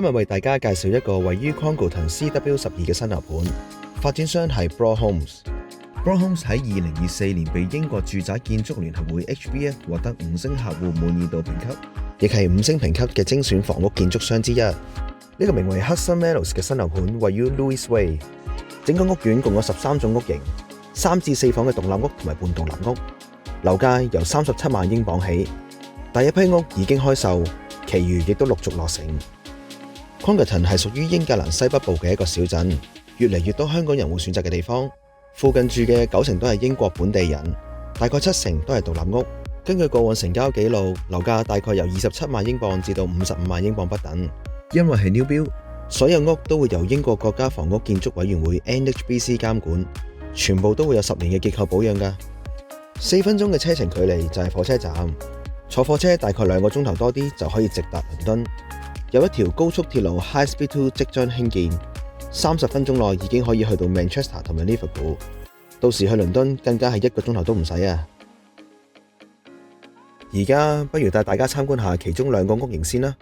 今日為大家介紹一個位於 Congleton CW12 嘅新樓盤，發展商係 Broad Homes。Broad Homes 喺2024年被英國住宅建築聯合會 HBF 獲得5星客戶滿意度評級，亦係5星評級嘅精選房屋建築商之一。呢個名為 Hudson Meadows 嘅新樓盤位於 Lewis Way， 整個屋苑共有13種屋型，3至4房嘅獨立屋同埋半獨立屋，樓價由37萬英鎊起。第一批屋已經開售，其餘亦都陸續落成。Congleton 係屬於英格蘭西北部嘅一個小鎮，越嚟越多香港人會選擇嘅地方。附近住嘅9成都係英國本地人，大概7成都係獨立屋。根據過往成交記錄，樓價大概由27萬英鎊至到55萬英鎊不等。因為係 new build， 所有屋都會由英國國家房屋建築委員會 NHBC 監管，全部都會有10年嘅結構保養㗎。4分鐘嘅車程距離就係火車站，坐火車大概2個鐘頭多啲就可以直達倫敦。有一條高速鐵路 High Speed 2即將興建，30分鐘內已經可以去到 Manchester 同埋 Liverpool， 到時去倫敦更加係1個鐘頭都唔使啊！而家不如帶大家參觀下其中2個屋型先啦。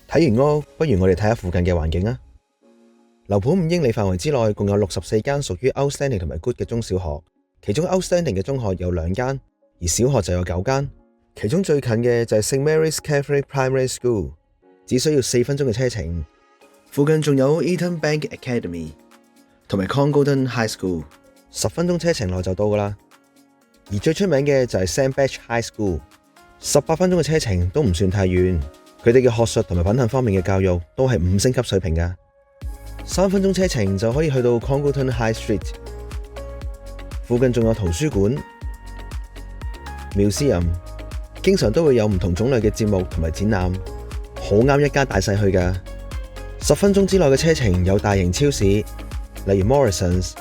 睇完屋，不如我哋睇下附近嘅環境啊！樓盤5英里範圍之內，共有64間屬於 Outstanding 同埋 Good 嘅中小學，其中 Outstanding 嘅中學有2間，而小學就有9間。其中最近嘅就係 St Mary's Catholic Primary School， 只需要4分鐘嘅車程。附近仲有 Eton Bank Academy 同埋 Congleton High School， 10分鐘車程內就到㗎喇。而最出名嘅就係 St Batch High School， 18分鐘嘅車程都唔算太遠。佢哋嘅學術同埋品行方面嘅教育都係5星級水平㗎。3分鐘車程就可以去到 Congleton High Street。附近仲有圖書館、Museum， 經常都會有唔同種類嘅節目同埋展覽，好啱一家大細去㗎。10分鐘之內嘅車程有大型超市，例如 Morrisons、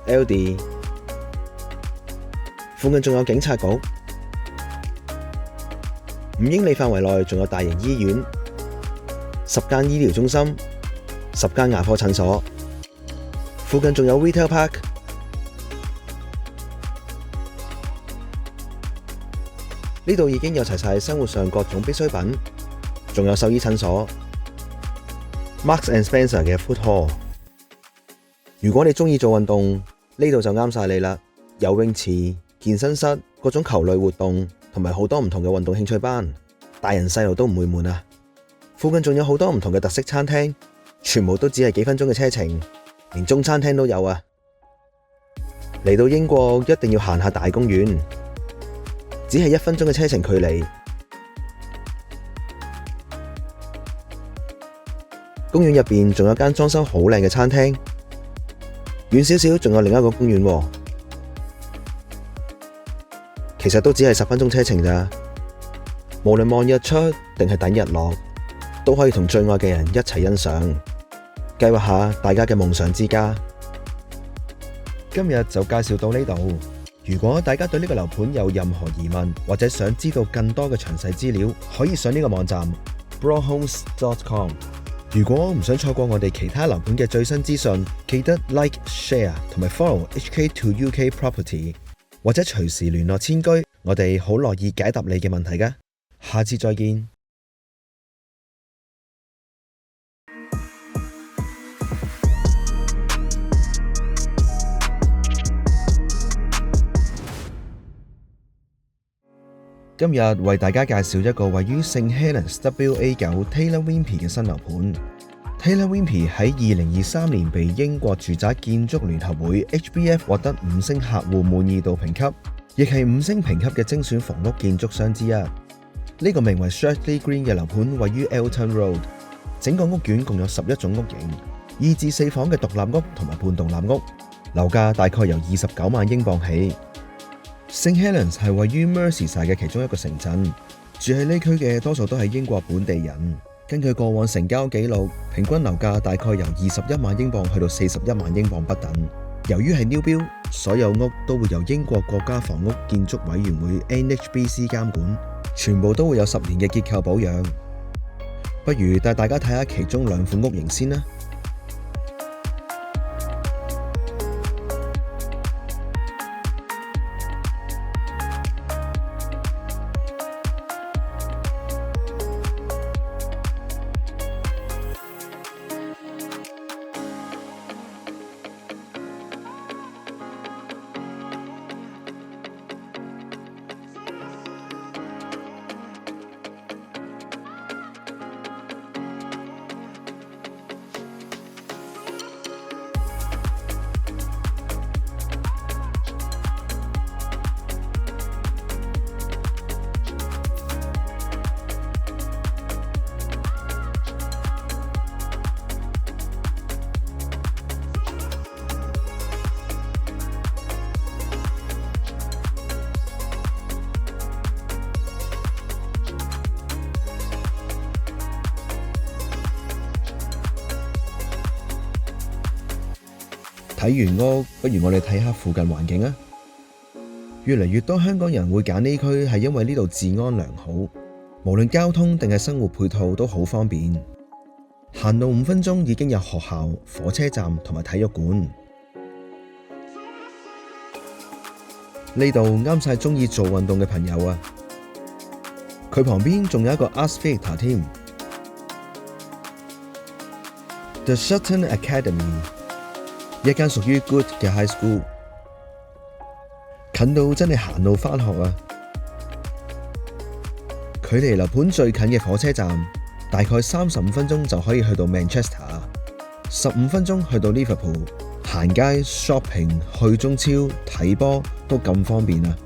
Aldi。附近仲有警察局。5英里範圍內仲有大型醫院、10間醫療中心、10間牙科診所。附近仲有 Retail Park。呢度已經有齊晒生活上各種必需品，仲有獸醫診所、Marks and Spencer 嘅 Food Hall。如果你鍾意做運動，呢度就啱晒你啦！游泳池、健身室、各種球類活動，同埋好多唔同嘅運動興趣班，大人細路都唔會悶啊！附近仲有好多唔同嘅特色餐廳，全部都只係幾分鐘嘅車程，連中餐廳都有啊！嚟到英國一定要行下大公園，只係1分鐘嘅車程距離。公園入邊仲有間裝修好靚嘅餐廳，遠少少仲有另一個公園喎。其實都只係10分鐘車程咋，無論望日出定係等日落，都可以同最愛嘅人一齊欣賞，計劃下大家嘅夢想之家。今日就介紹到呢度。如果大家對呢個樓盤有任何疑問，或者想知道更多嘅詳細資料，可以上呢個網站 broadhomes.com。如果唔想錯過我哋其他樓盤嘅最新資訊，記得 Like、Share 同埋 Follow HK2UK Property。或者隨時聯絡遷居，我哋好樂意解答你嘅問題㗎。下次再見。今日為大家介紹一個位於聖 Helens WA9 Taylor Wimpey 嘅新樓盤。Taylor Wimpey 喺2023年被英國住宅建築聯合會 HBF 獲得5星客戶滿意度評級，亦係5星評級嘅精選房屋建築商之一。呢個名為 Shirley Green 嘅樓盤位於 Elton Road， 整個屋苑共有11種屋型， 2至4房嘅獨立屋同埋半獨立屋，樓價大概由29萬英鎊起。St Helens 係位於 Merseyside 嘅其中一個城鎮，住喺呢區嘅多數都係英國本地人。根據過往成交記錄，平均樓價大概由21萬英鎊去到41萬英鎊不等。由於係 New Build，所有屋都會由英國國家房屋建築委員會 NHBC 監管，全部都會有10年嘅結構保養。不如帶大家睇下其中2款屋型先啦。睇完屋，不如我哋睇下附近環境啊！越嚟越多香港人會揀呢區，係因為呢度治安良好，無論交通定係生活配套都好方便。行路5分鐘已經有學校、火車站同埋體育館。呢度啱晒鍾意做運動嘅朋友啊！佢旁邊仲有一個 Arts Theatre 添 ，The Sutton Academy。一間屬於 Good 嘅 high school， 近到真係行路返學啊！距離樓盤最近嘅火車站，大概35分鐘就可以去到 Manchester， 15分鐘去到 Liverpool， 行街、shopping、去中超、睇波都咁方便啊！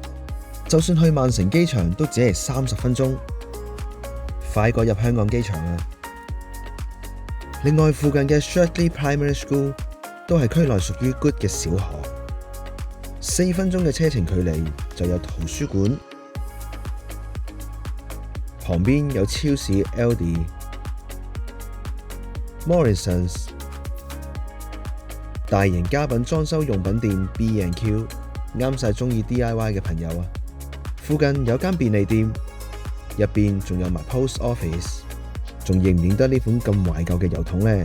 就算去曼城機場都只係30分鐘，快過入香港機場啊！另外附近嘅 Shirley Primary School都係區內屬於 Good 嘅小學，4分鐘嘅車程距離就有圖書館，旁邊有超市 Aldi、Morrisons， 大型家品裝修用品店 B&Q， 啱晒鍾意 DIY 嘅朋友啊！附近有間便利店，入邊仲有埋 Post Office， 仲認唔認得呢款咁懷舊嘅郵筒呢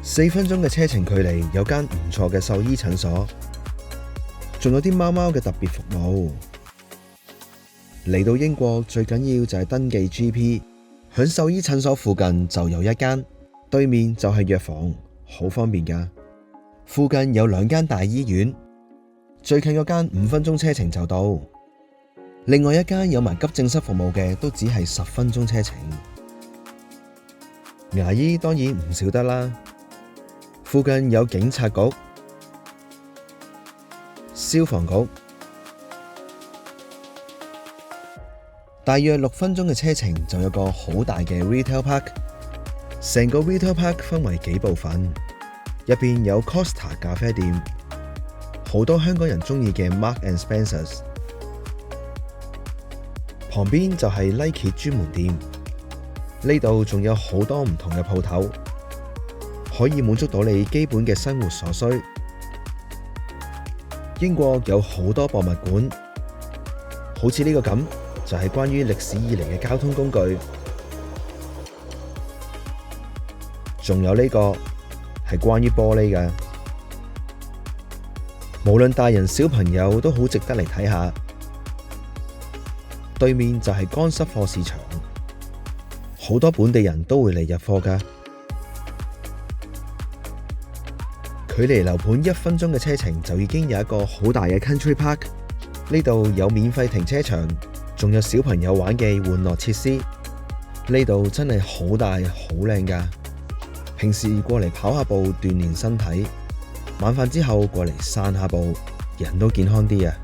？4分鐘嘅車程距離有間唔錯嘅獸醫診所，仲有啲貓貓嘅特別服務。嚟到英國最緊要就係登記 GP， 響獸醫診所附近就有一間，對面就係藥房，好方便㗎。附近有2間大醫院，最近嗰間5分鐘車程就到，另外一間有埋急症室服務嘅都只係10分鐘車程。牙醫當然唔少得啦。附近有警察局、消防局，大約6分鐘嘅車程就有個好大嘅 Retail Park。成個 Retail Park 分為幾部分，入邊有 Costa 咖啡店，好多香港人鍾意嘅 Marks and Spencer， 旁邊就係 Nike 專門店。呢度仲有好多唔同嘅鋪頭，可以滿足到你基本嘅生活所需。英國有好多博物館，好似呢個咁，就係關於歷史以嚟嘅交通工具。仲有呢個係關於玻璃嘅，無論大人小朋友都好值得嚟睇下。對面就係乾濕貨市場，好多本地人都會嚟入貨㗎。距離樓盤1分鐘嘅車程就已經有一個好大嘅 Country Park， 呢度有免費停車場，仲有小朋友玩嘅玩樂設施。呢度真係好大好靚㗎，平時過嚟跑下步鍛鍊身體，晚飯之後過嚟散下步，人都健康啲啊！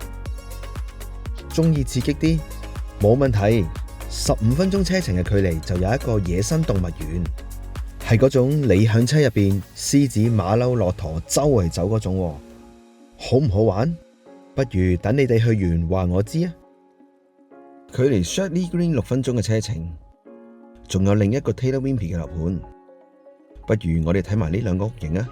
鍾意刺激啲？冇問題，15分鐘車程嘅距離就有一個野生動物園，係嗰種你響車入邊獅子、馬騮、駱駝周圍走嗰種喎，好唔好玩？不如等你哋去完話我知啊！距離 Shirley Green 6分鐘嘅車程，仲有另一個 Taylor Wimpey 嘅樓盤，不如我哋睇埋呢兩個屋型啊！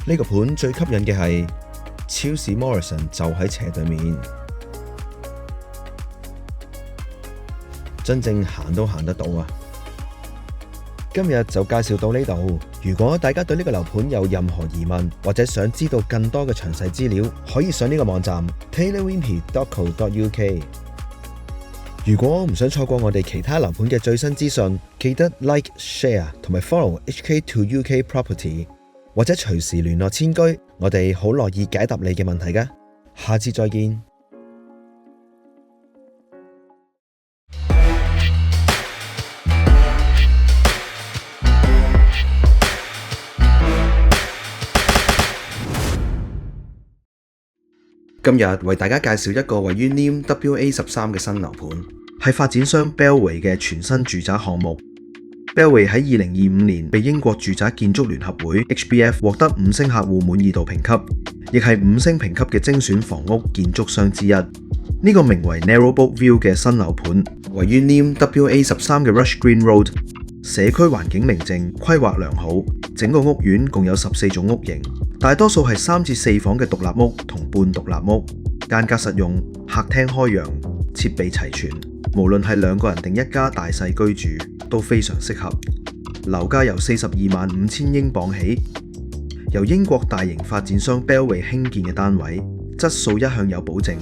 呢個盤最吸引嘅係超市 Morrison 就喺斜對面，真正行都行得到啊！今日就介紹到呢度。如果大家對呢個樓盤有任何疑問，或者想知道更多嘅詳細資料，可以上呢個網站 taylorwimpey.co.uk。如果唔想錯過我哋其他樓盤嘅最新資訊，記得 Like、Share 同埋 Follow HK2UK Property。或者隨時聯絡千居，我哋好樂意解答你嘅問題㗎。下次再見。今日為大家介紹一個位於 NEAM WA13嘅新樓盤，係發展商 Bellway 嘅全新住宅項目。Bellway 喺2025年被英國住宅建築聯合會 HBF 獲得5星客戶滿意度評級，亦係5星評級嘅精選房屋建築商之一。呢個名為 Narrowboat View 嘅新樓盤，位於 NEAM WA13嘅 Rush Green Road， 社區環境寧靜，規劃良好。整個屋苑共有14種屋型，大多數係3至4房嘅獨立屋同半獨立屋，間隔實用，客廳開揚，設備齊全。無論係2個人定一家大細居住，都非常適合。樓價由425000英鎊起，由英國大型發展商 Bellway 興建嘅單位，質素一向有保證，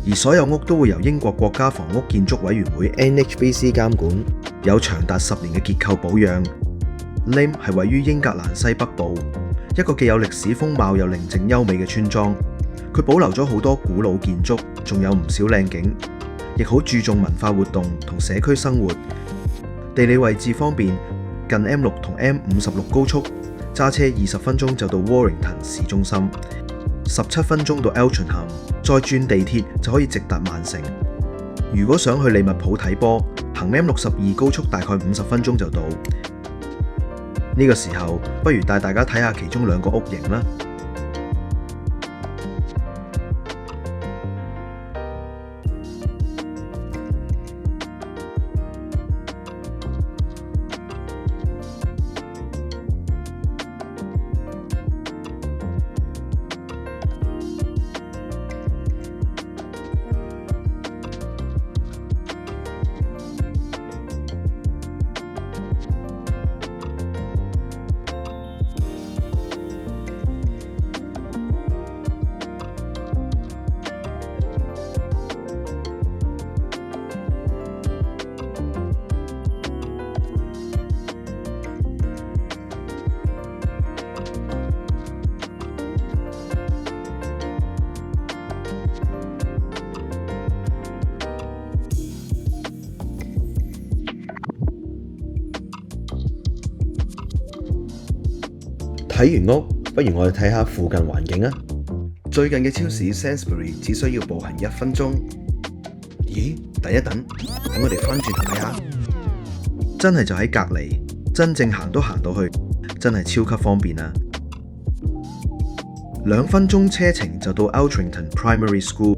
而所有屋都會由英國國家房屋建築委員會 NHBC 監管，有長達10年嘅結構保養。Lymm 係位於英格蘭西北部，一個既有歷史風貌又寧靜優美嘅村莊。佢保留咗好多古老建築，仲有唔少靚景。亦好注重文化活動同社區生活，地理位置方便，近 M6 同 M56 高速，揸車20分鐘就到 Warrington 市中心，17分鐘到 Altrincham， 再轉地鐵就可以直達曼城。如果想去利物浦睇波，行 M62 高速大概50分鐘就到。呢個時候，不如帶大家睇下其中2個屋型啦。睇完屋，不如我哋睇下附近環境啊！最近嘅超市 Sainsbury 只需要步行1分鐘。咦？等一等，等我哋翻轉頭睇下，真係就喺隔離，真正行都行到去，真係超級方便啊！2分鐘車程就到 Altrincham Primary School。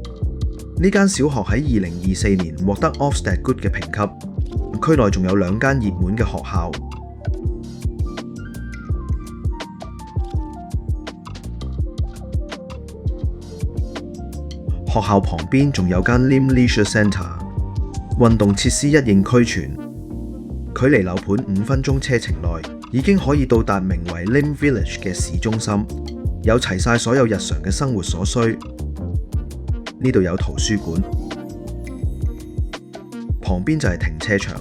呢間小學喺2024年獲得 Ofsted Good 嘅評級，區內仲有2間熱門嘅學校。學校旁邊仲有間 Lymm Leisure Centre， 運動設施一應俱全。距離樓盤5分鐘車程內，已經可以到達名為 Lymm Village 嘅市中心，有齊晒所有日常嘅生活所需。呢度有圖書館，旁邊就係停車場。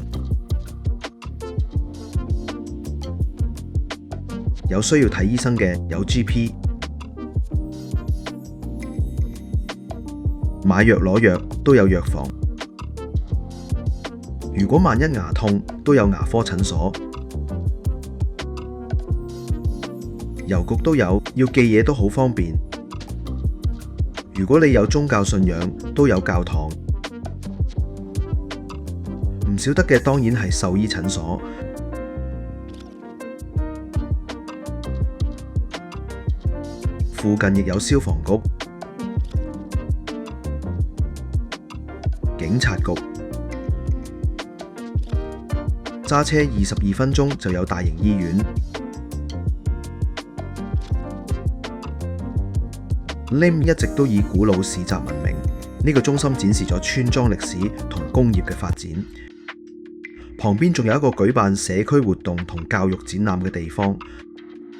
有需要睇醫生嘅有 GP， 買藥攞藥都有藥房。如果萬一牙痛，都有牙科診所。郵局都有，要寄嘢都好方便。如果你有宗教信仰，都有教堂。唔少得嘅當然係獸醫診所。附近亦有消防局、警察局。揸車22分鐘就有大型醫院。Lim 一直都以古老市集聞名，呢個中心展示咗村莊歷史同工業嘅發展。旁邊仲有一個舉辦社區活動同教育展覽嘅地方，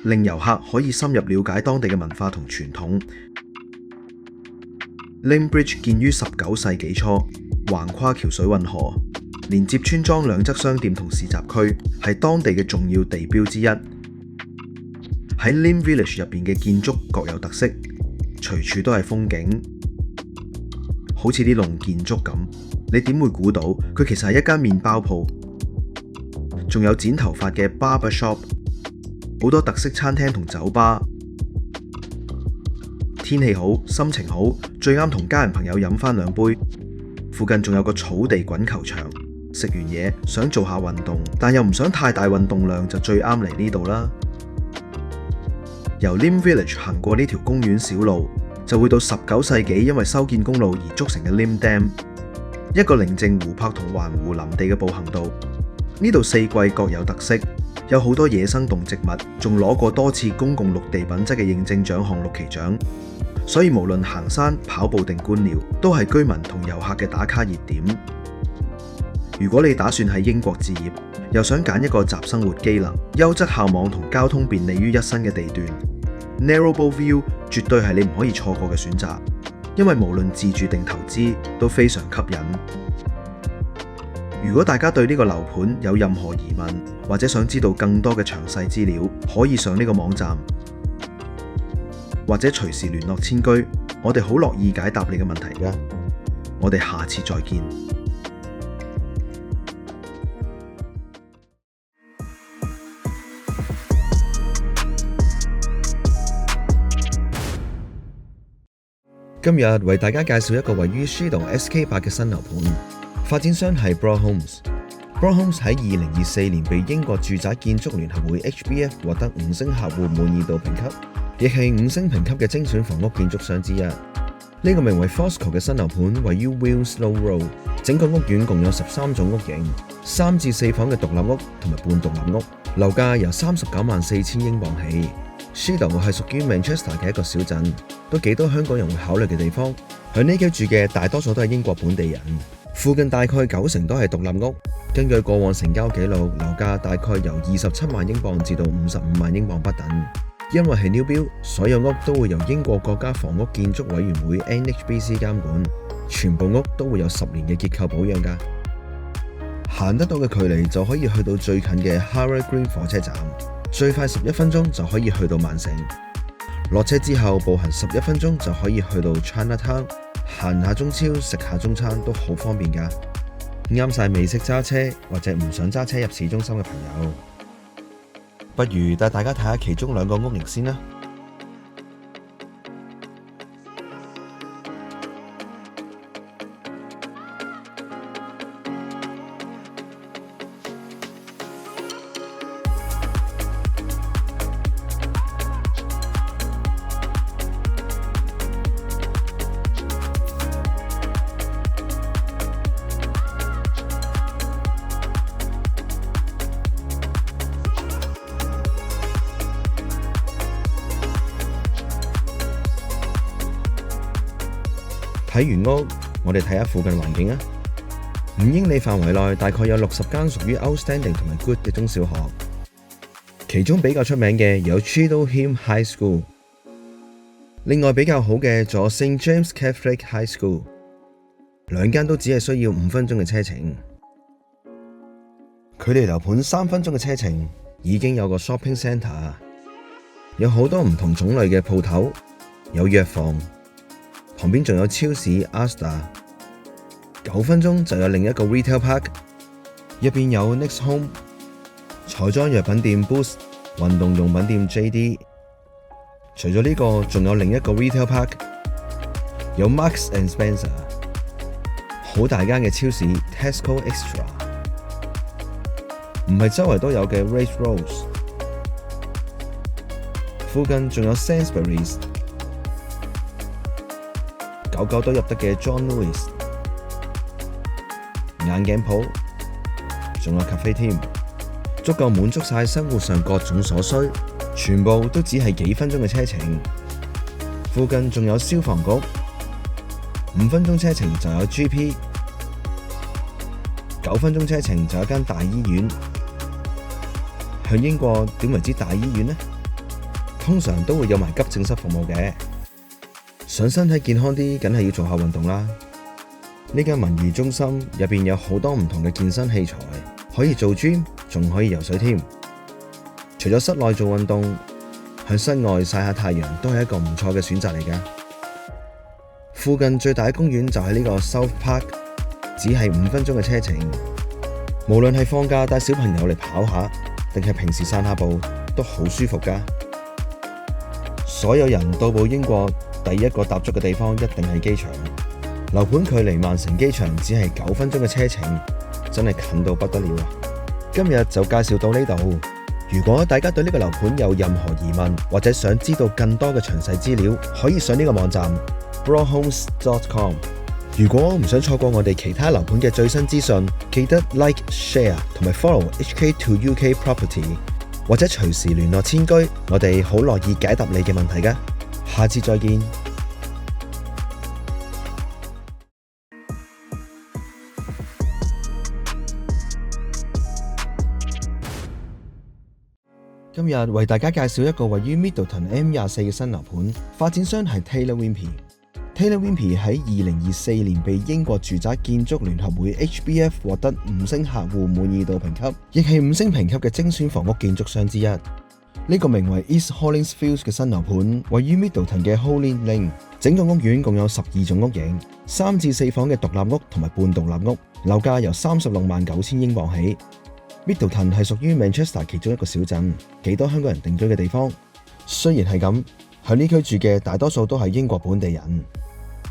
令遊客可以深入了解當地嘅文化同傳統。Lim Bridge 建於19世紀初，橫跨橋水運河，連接村莊兩側商店同市集區，係當地嘅重要地標之一。喺 Lim Village 入邊嘅建築各有特色，隨處都係風景，好似啲龍建築咁。你點會估到佢其實係一間麵包鋪？仲有剪頭髮嘅 barber shop， 好多特色餐廳同酒吧。天氣好，心情好，最啱同家人朋友飲返兩杯。附近仲有個草地滾球場，食完嘢想做下運動，但又唔想太大運動量，就最啱嚟呢度啦。由 Lim Village 行過呢條公園小路，就會到19世紀因為修建公路而築成嘅 Lim Dam， 一個寧靜湖泊同環湖林地嘅步行道。呢度四季各有特色，有好多野生動植物，仲攞過多次公共陸地品質嘅認證獎項綠旗獎。所以無論行山、跑步定觀鳥，都係居民同遊客嘅打卡熱點。如果你打算喺英國置業，又想揀一個集生活機能、優質校網同交通便利於一身嘅地段， Narrowboat View 絕對係你唔可以錯過嘅選擇，因為無論自住定投資都非常吸引。如果大家對呢個樓盤有任何疑問，或者想知道更多嘅詳細資料，可以上呢個網站，或者隨時聯絡遷居，我哋好樂意解答你嘅問題㗎。我哋下次再見。今日為大家介紹一個位於 Shydong SK8 嘅新樓盤，發展商係 Broad Homes。Broad Homes 喺2024年被英國住宅建築聯合會 HBF 獲得5星客戶滿意度評級，亦係5星評級嘅精選房屋建築商之一。呢個名為 Fosco 嘅新樓盤位於 Wilslow Road， 整個屋苑共有13種屋型，3至4房嘅獨立屋同埋半獨立屋，樓價由394000英鎊起。Shydong 係屬於 Manchester 嘅一個小鎮，都幾多香港人會考慮嘅地方。喺呢區住嘅大多數都係英國本地人，附近大概90%都係獨立屋。根據過往成交記錄，樓價大概由27萬英鎊至到55萬英鎊不等。因為係 new build， 所有屋都會由英國國家房屋建築委員會 NHBC 監管，全部屋都會有10年嘅結構保養㗎。行得到嘅距離就可以去到最近嘅 Harrow Green 火車站，最快11分鐘就可以去到曼城。落車之後步行11分鐘就可以去到 Chinatown， 行下中超食下中餐都好方便㗎，啱晒未識揸車或者唔想揸車入市中心嘅朋友。不如帶大家睇下其中2個屋型先啦。睇完屋，我哋睇下附近環境啊。5英里範圍內大概有60間屬於 Outstanding 同埋 Good 嘅中小學，其中比較出名嘅有 Cheadle Hulme High School。另外比較好嘅仲有 St. James Catholic High School， 兩間都只係需要5分鐘嘅車程。距離樓盤3分鐘嘅車程，已經有個 shopping centre， 有好多唔同種類嘅鋪頭，有藥房，旁邊仲有超市 Asda。9分鐘就有另一個 retail park， 入邊有 Next Home、彩妝藥品店 Boots、運動用品店 JD。除咗呢個，仲有另一個 retail park， 有 Marks and Spencer， 好大間嘅超市 Tesco Extra， 唔係周圍都有嘅 Race Rose， 附近仲有 Sainsbury's， 狗狗都入得嘅 John Lewis， 眼鏡鋪，仲有 cafe 添，足夠滿足晒生活上各種所需。全部都只係幾分鐘嘅車程，附近仲有消防局，5分鐘車程就有 GP， 9分鐘車程就有間大醫院。去英國點為之大醫院呢？通常都會有埋急症室服務嘅。想身體健康啲，梗係要做下運動啦。呢間文娛中心入邊有好多唔同嘅健身器材，可以做 gym， 仲可以游水添。除咗室內做運動，向室外曬下太陽都係一個唔錯嘅選擇嚟㗎。附近最大嘅公園就係呢個 South Park， 只係5分鐘嘅車程。無論係放假帶小朋友嚟跑下，定係平時散下步，都好舒服㗎。所有人到埗英國第一個踏足嘅地方一定係機場。樓盤距離曼城機場只係9分鐘嘅車程，真係近到不得了啊！今日就介紹到呢度。如果大家對呢個樓盤有任何疑問，或者想知道更多嘅詳細資料，可以上呢個網站 brohomes.com。 如果唔想錯過我哋其他樓盤嘅最新資訊，記得 Like、Share 同埋 Follow HK2UK Property， 或者隨時聯絡千居，我哋好樂意解答你嘅問題㗎。下次再見。今日為大家介紹一個位於 Middleton M24 嘅新樓盤，發展商係 Taylor Wimpey。Taylor Wimpey 喺2024年被英國住宅建築聯合會 HBF 獲得5星客戶滿意度評級，亦係5星評級嘅精選房屋建築商之一。呢個名為 East Hollingsfields 嘅新樓盤，位於 Middleton 嘅 Hollins Lane， 整個屋苑共有12種屋型，3至4房嘅獨立屋同埋半獨立屋，樓價由369000英鎊起。Middleton 係屬於 Manchester 其中一個小鎮，幾多香港人定居嘅地方。雖然係咁，喺呢區住嘅大多數都係英國本地人。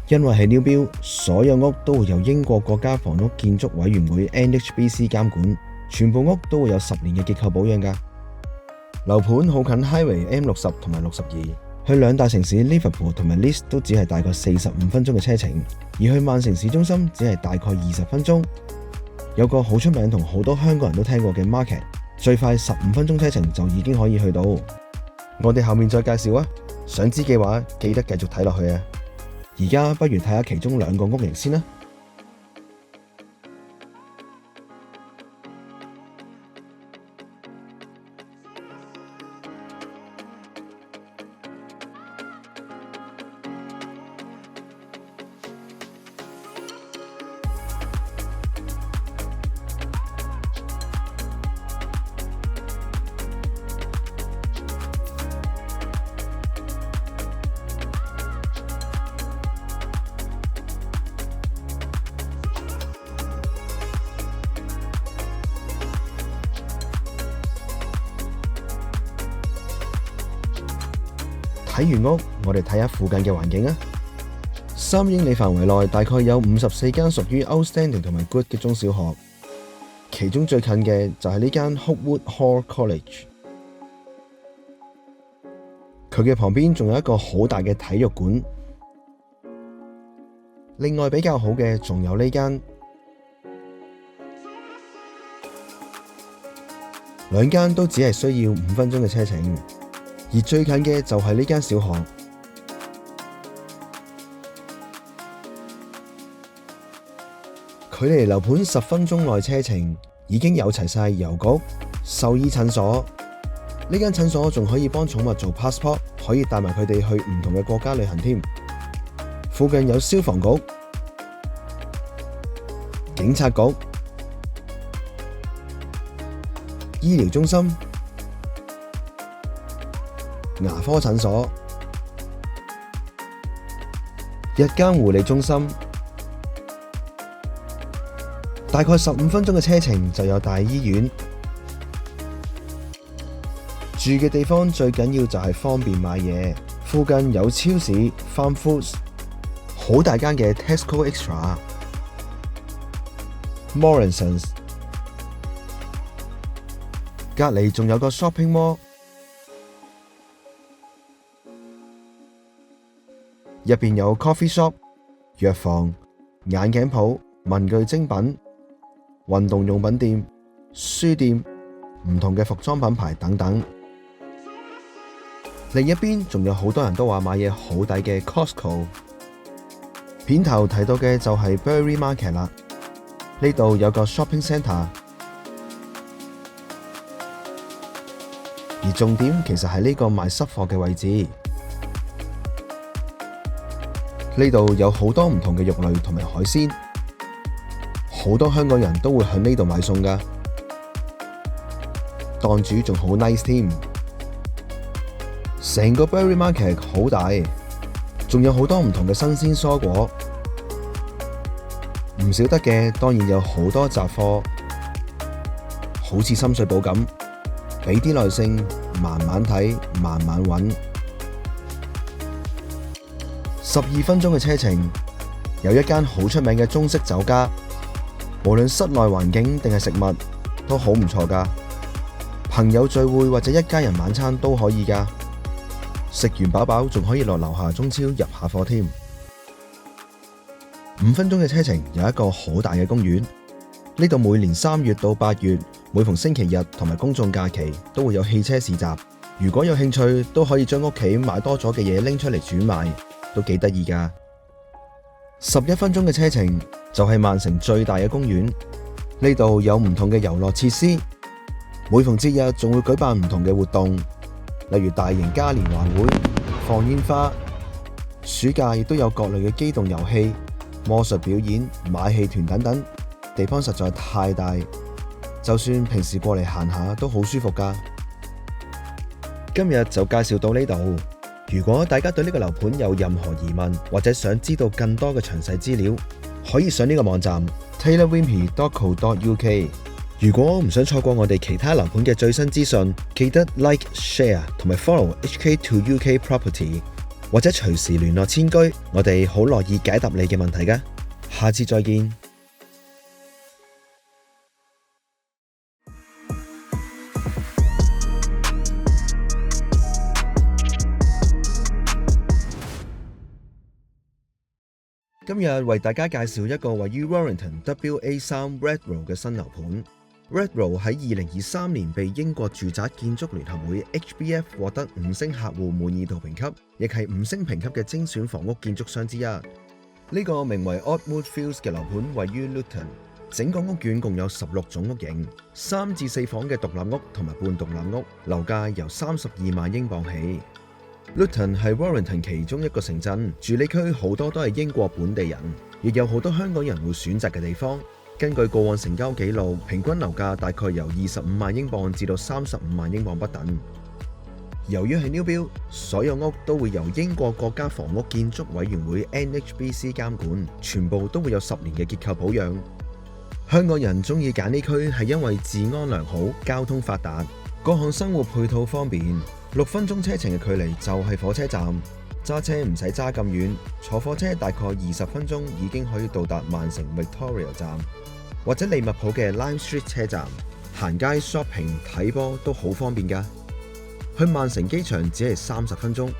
因為係 New Build， 所有屋都會由英國國家房屋建築委員會 NHBC 監管，全部屋都會有10年嘅結構保養㗎。樓盤好近 Highway M60 同埋62，去兩大城市 Liverpool 同埋 Leeds 都只係大概45分鐘嘅車程，而去曼城市中心只係大概20分鐘。有個好出名同好多香港人都聽過嘅 Market， 最快15分鐘車程就已經可以去到。我哋後面再介紹啊，想知嘅話記得繼續睇落去啊。而家不如睇下其中2個屋型先啦。睇完屋，我哋睇下附近嘅環境啊。3英里範圍內大概有54間屬於 Outstanding 同埋 Good 嘅中小學，其中最近嘅就係呢間 Hopewood Hall College。佢嘅旁邊仲有一個好大嘅體育館。另外比較好嘅仲有呢間，2間都只係需要5分鐘嘅車程。而最近嘅就係呢間小學，距離樓盤10分鐘內車程，已經有齊晒郵局、獸醫診所、呢間診所仲可以幫寵物做 passport， 可以帶埋佢哋去唔同嘅國家旅行添。附近有消防局、警察局、醫療中心、牙科診所、日間護理中心，大概15分鐘嘅車程就有大醫院。住嘅地方最緊要就係方便買嘢，附近有超市、Farm Foods， 好大間嘅 Tesco Extra、Morrisons， 隔離仲有個 shopping mall， 入邊有 coffee shop、藥房、眼鏡鋪、文具精品、運動用品店、書店、唔同嘅服裝品牌等等。另一邊仲有好多人都話買嘢好抵嘅 Costco。片頭提到嘅就係 Berry Market 啦，呢度有個 shopping centre， 而重點其實係呢個賣濕貨嘅位置。呢度有好多唔同嘅肉類同埋海鮮，好多香港人都會喺呢度買餸㗎，檔主仲好 nice 添。成個 Berry Market 好大，仲有好多唔同嘅新鮮蔬果，唔少得嘅當然有好多雜貨，好似深水埗咁，俾啲耐性，慢慢睇，慢慢揾。12分鐘嘅車程，有一間好出名嘅中式酒家，無論室內環境定係食物都好唔錯㗎，朋友聚會或者一家人晚餐都可以㗎。食完飽飽仲可以落樓下中超入下貨添。5分鐘嘅車程有一個好大嘅公園，呢度每年3月到8月，每逢星期日同埋公眾假期都會有汽車市集。如果有興趣，都可以將屋企買多咗嘅嘢拎出嚟轉賣，都幾得意㗎。11分鐘嘅車程就係曼城最大嘅公園，呢度有唔同嘅遊樂設施，每逢節日仲會舉辦唔同嘅活動。例如大型嘉年華會、放煙花，暑假亦都有各類嘅機動遊戲、魔術表演、馬戲團等等，地方實在太大，就算平時過嚟行下都好舒服㗎。今日就介紹到呢度，如果大家對呢個樓盤有任何疑問，或者想知道更多嘅詳細資料，可以上呢個網站 taylorwimpey.co.uk。如果唔想錯過我哋其他樓盤嘅最新資訊，記得 Like、Share 同埋 Follow HK2UK Property， 或者隨時聯絡千居，我哋好樂意解答你嘅問題㗎。下次再見。今日為大家介紹一個位於 Warrington WA3 Red Row 嘅新樓盤。Red Row 喺2023年被英國住宅建築聯合會 HBF 獲得5星客戶滿意度評級，亦係5星評級嘅精選房屋建築商之一。呢個名為 Oddwood Fields 嘅樓盤位於 Luton， 整個屋苑共有16種屋型，3至4房嘅獨立屋同埋半獨立屋，樓價由32萬英鎊起。Luton 係 Warrington 其中一個城鎮，住呢區好多都係英國本地人，亦有好多香港人會選擇嘅地方。根據過往成交紀錄，平均樓價大概由25萬英鎊至到35萬英鎊不等。由於係 New Build， 所有屋都會由英國國家房屋建築委員會 NHBC 監管，全部都會有10年嘅結構保養。香港人中意揀呢區係因為治安良好、交通發達，各項生活配套方便。6分鐘車程嘅距離就係火車站，揸車唔使揸咁遠，坐火車大概20分鐘已經可以到達曼城 Victoria 站，或者利物浦嘅 Lime Street 車站，行街 shopping 睇波都好方便㗎。去曼城機場只係30分鐘。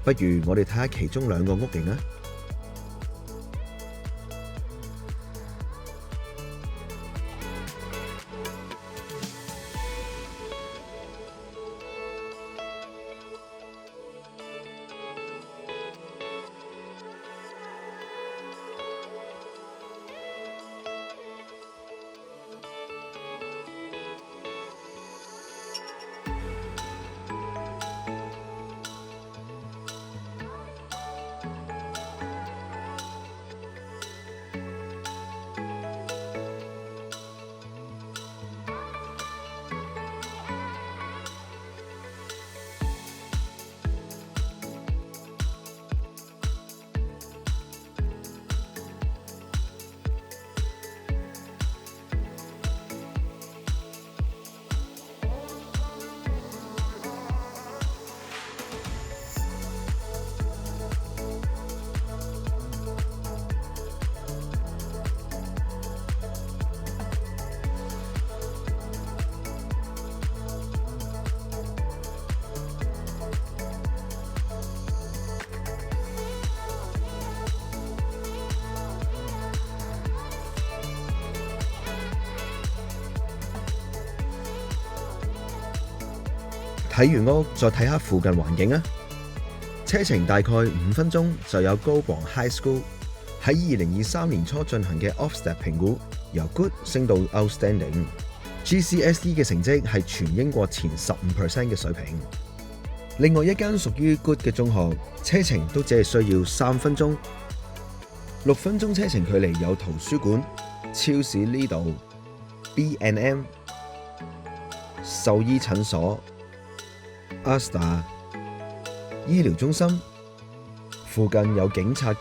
不如我哋睇下其中2個屋型啊！睇完屋再睇下附近環境啊！車程大概5分鐘就有高磅 High School 喺2023年初進行嘅 Ofsted 評估，由 Good 升到 Outstanding。GCSE 嘅成績係全英國前15% 嘅水平。另外一間屬於 Good 嘅中學，車程都只係需要3分鐘。6分鐘車程距離有圖書館、超市 Lidl、B&M、獸醫診所、Asda、醫療中心，附近有警察局、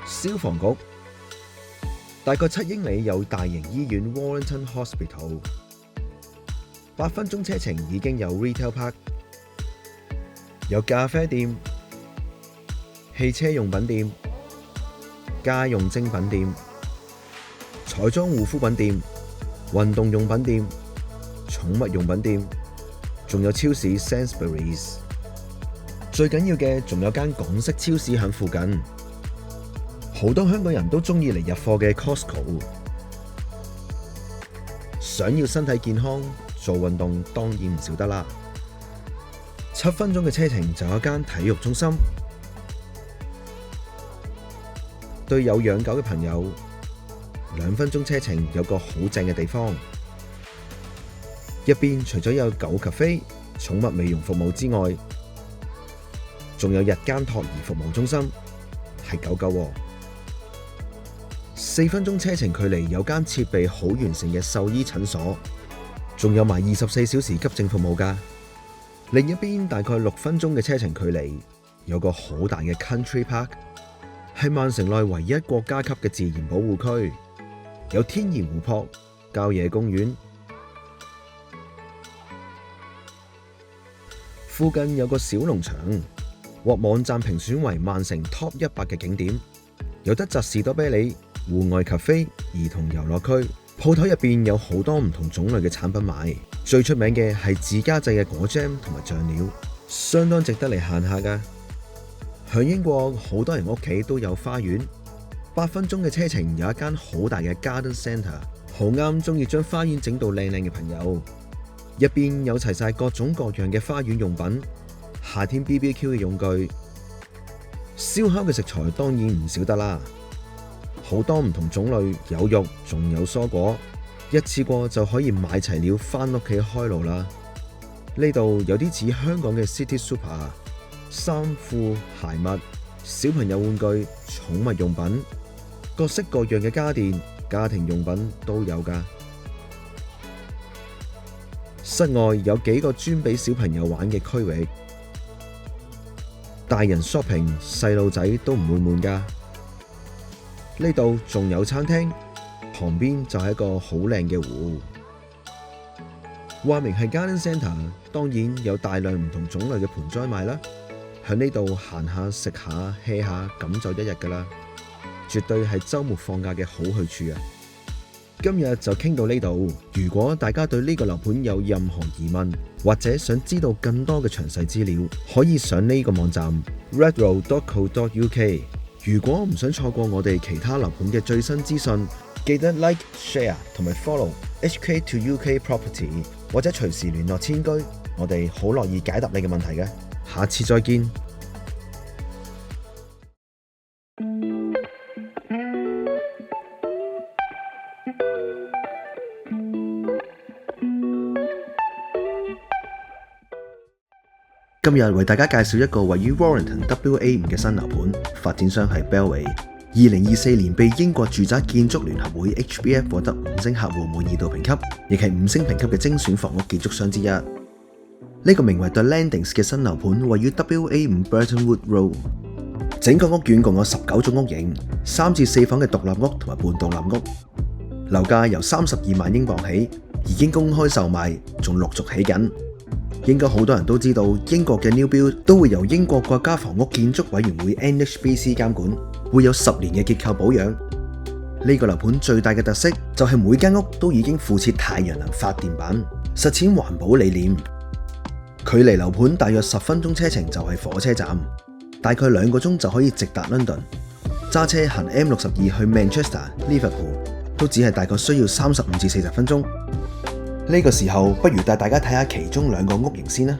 消防局，大概7英里有大型醫院 Warrington Hospital。8分鐘車程已經有 Retail Park， 有咖啡店、汽車用品店、家用精品店、彩妝護膚品店、運動用品店、寵物用品店，仲有超市 Sainsbury's。最緊要嘅仲有間港式超市喺附近，好多香港人都中意嚟入貨嘅 Costco。想要身體健康，做運動當然唔少得啦。7分鐘嘅車程就有間體育中心。對有養狗嘅朋友，2分鐘車程有個好正嘅地方，入邊除咗有狗咖啡、寵物美容服務之外，仲有日間托兒服務中心，係狗狗喎。4分鐘車程距離有間設備好完善嘅獸醫診所，仲有埋24小時急症服務㗎。另一邊大概6分鐘嘅車程距離有個好大嘅 Country Park， 係曼城內唯一國家級嘅自然保護區，有天然湖泊、郊野公園。附近有個小農場，獲網站評選為曼城 Top 100嘅景點，有得摘士多啤梨、戶外咖啡、兒童遊樂區。鋪頭入邊有好多唔同種類嘅產品賣，最出名嘅係自家製嘅果醬同埋醬料，相當值得嚟行下㗎。響英國好多人屋企都有花園，8分鐘嘅車程有一間好大嘅 Garden Centre， 好啱中意將花園整到靚靚嘅朋友。入邊有齊晒各種各樣嘅花園用品，夏天 BBQ 嘅用具，燒烤嘅食材當然唔少得啦。好多唔同種類，有肉仲有蔬果，一次過就可以買齊料返屋企開爐啦。呢度有啲似香港嘅 City Super， 衫褲鞋襪、小朋友玩具、寵物用品，各式各樣嘅家電、家庭用品都有㗎。室外有幾個專俾小朋友玩嘅區域，大人 shopping， 細路仔都唔會悶㗎。呢度仲有餐廳，旁邊就係一個好靚嘅湖。話明係 Garden Centre， 當然有大量唔同種類嘅盆栽賣啦。喺呢度行下食下 hea 下，咁就一日㗎啦，絕對係週末放假嘅好去處啊！今日就傾到呢度。如果大家對呢個樓盤有任何疑問，或者想知道更多嘅詳細資料，可以上呢個網站 redrow.co.uk。如果唔想錯過我哋其他樓盤嘅最新資訊，記得 Like、Share 同埋 Follow HK2UK Property， 或者隨時聯絡千居，我哋好樂意解答你嘅問題嘅。下次再見。今日為大家介紹一個位於 Warrington WA5 嘅新樓盤，發展商係 Bellway。2024年被英國住宅建築聯合會 HBF 獲得5星客戶滿意度評級，亦係5星評級嘅精選房屋建築商之一。呢個名為 The Landings 嘅新樓盤位於 WA5 Burtonwood Road。整個屋苑共有19種屋型，3至4房嘅獨立屋同埋半獨立屋。樓價由32萬英鎊起，已經公開售賣，仲陸續起緊。應該好多人都知道，英國嘅 New Build 都會由英國國家房屋建築委員會 NHBC 監管，會有10年嘅結構保養。呢個樓盤最大嘅特色就係每間屋都已經附設太陽能發電板，實踐環保理念。距離樓盤大約10分鐘車程就係火車站，大概2個鐘就可以直達 London。揸車行 M62 去 Manchester、Liverpool 都只係大概需要35至40分鐘。呢個時候，不如帶大家睇下其中2個屋型先啦。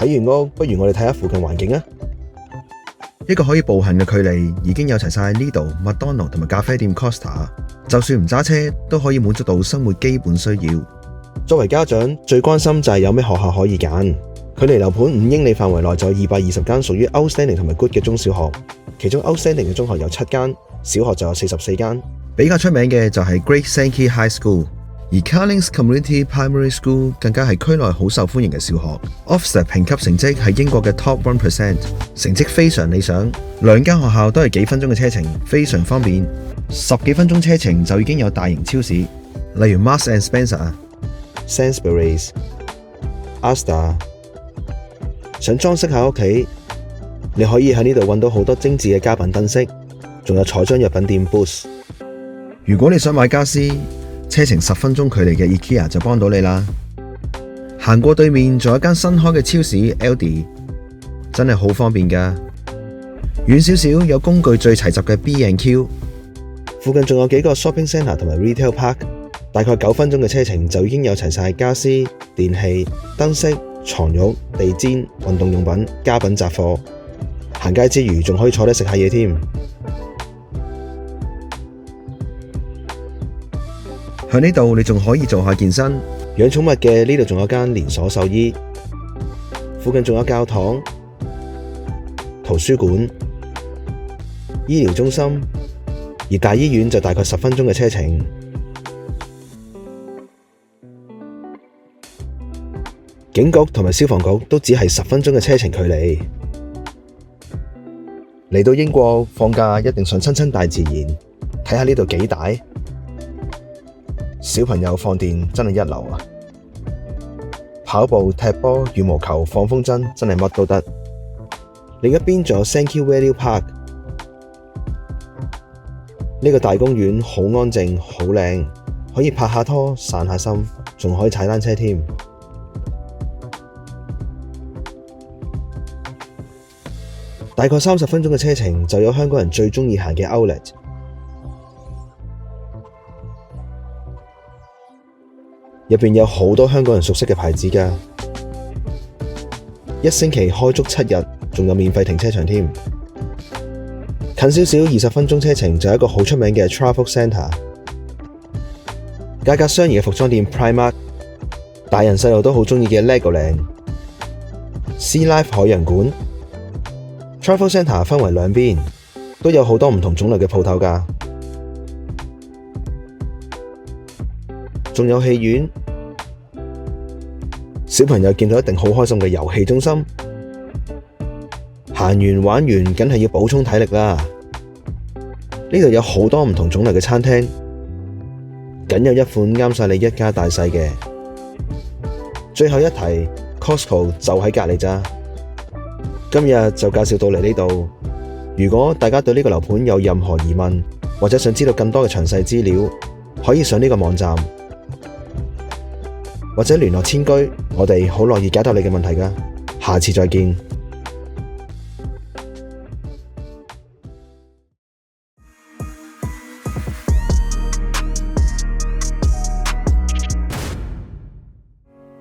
睇完屋，不如我哋睇下附近環境啊！一個可以步行嘅距離，已經有齊晒呢度麥當勞同埋咖啡店 Costa， 就算唔揸車都可以滿足到生活基本需要。作為家長，最關心就係有咩學校可以揀。距離樓盤5英里範圍內就有220間屬於 Outstanding 同埋 Good 嘅中小學，其中 Outstanding 嘅中學有7間，小學就有44間。比較出名嘅就係 Great Sankey High School。而 Carling's Community Primary School 更加係區內好受歡迎嘅小學 ，Ofsted 評級成績係英國嘅 Top 1%， 成績非常理想。2間學校都係幾分鐘嘅車程，非常方便。10幾分鐘車程就已經有大型超市，例如 Marks and Spencer、Sainsbury's、Asda。想裝飾下屋企，你可以喺呢度揾到好多精緻嘅家品燈飾，仲有彩妝藥品店 Boots。如果你想買家私，車程10分鐘距離嘅 IKEA 就幫到你啦。行過對面仲有一間新開嘅超市 Aldi， 真係好方便㗎。遠少少有工具最齊集嘅 B&Q， 附近仲有幾個 shopping centre 同埋 retail park， 大概9分鐘嘅車程就已經有齊晒家私、電器、燈飾、床褥、地氈、運動用品、家品雜貨。行街之餘仲可以坐低食下嘢添。喺呢度你仲可以做下健身、養寵物嘅。呢度仲有間連鎖獸醫，附近仲有教堂、圖書館、醫療中心，而大醫院就大概10分鐘嘅車程。警局同埋消防局都只係10分鐘嘅車程距離。嚟到英國放假一定想親親大自然，睇下呢度幾大。小朋友放電真係一流啊！跑步、踢波、羽毛球、放風箏真係乜都得。另一邊仲有 Sankey Valley Park， 呢個大公園好安靜、好靚，可以拍下拖、散下心，仲可以踩單車添。大概30分鐘嘅車程就有香港人最鍾意行嘅 Outlet。入邊有好多香港人熟悉嘅牌子㗎，一星期開足7日，仲有免費停車場添。近少少20分鐘車程就有一個好出名嘅 Travel Centre， 價格相宜嘅服裝店 Primark， 大人細路都好鍾意嘅 Legoland、Sea Life 海洋館。Travel Centre 分為2邊，都有好多唔同種類嘅鋪頭㗎，仲有戲院。小朋友見到一定好開心嘅遊戲中心，行完玩完梗係要補充體力啦。呢度有好多唔同種類嘅餐廳，梗有一款啱晒你一家大細嘅。最後一提 Costco 就喺隔離咋。今日就介紹到嚟呢度。如果大家對呢個樓盤有任何疑問，或者想知道更多嘅詳細資料，可以上呢個網站，或者聯絡千居，我哋好樂意解答你嘅問題㗎。下次再見。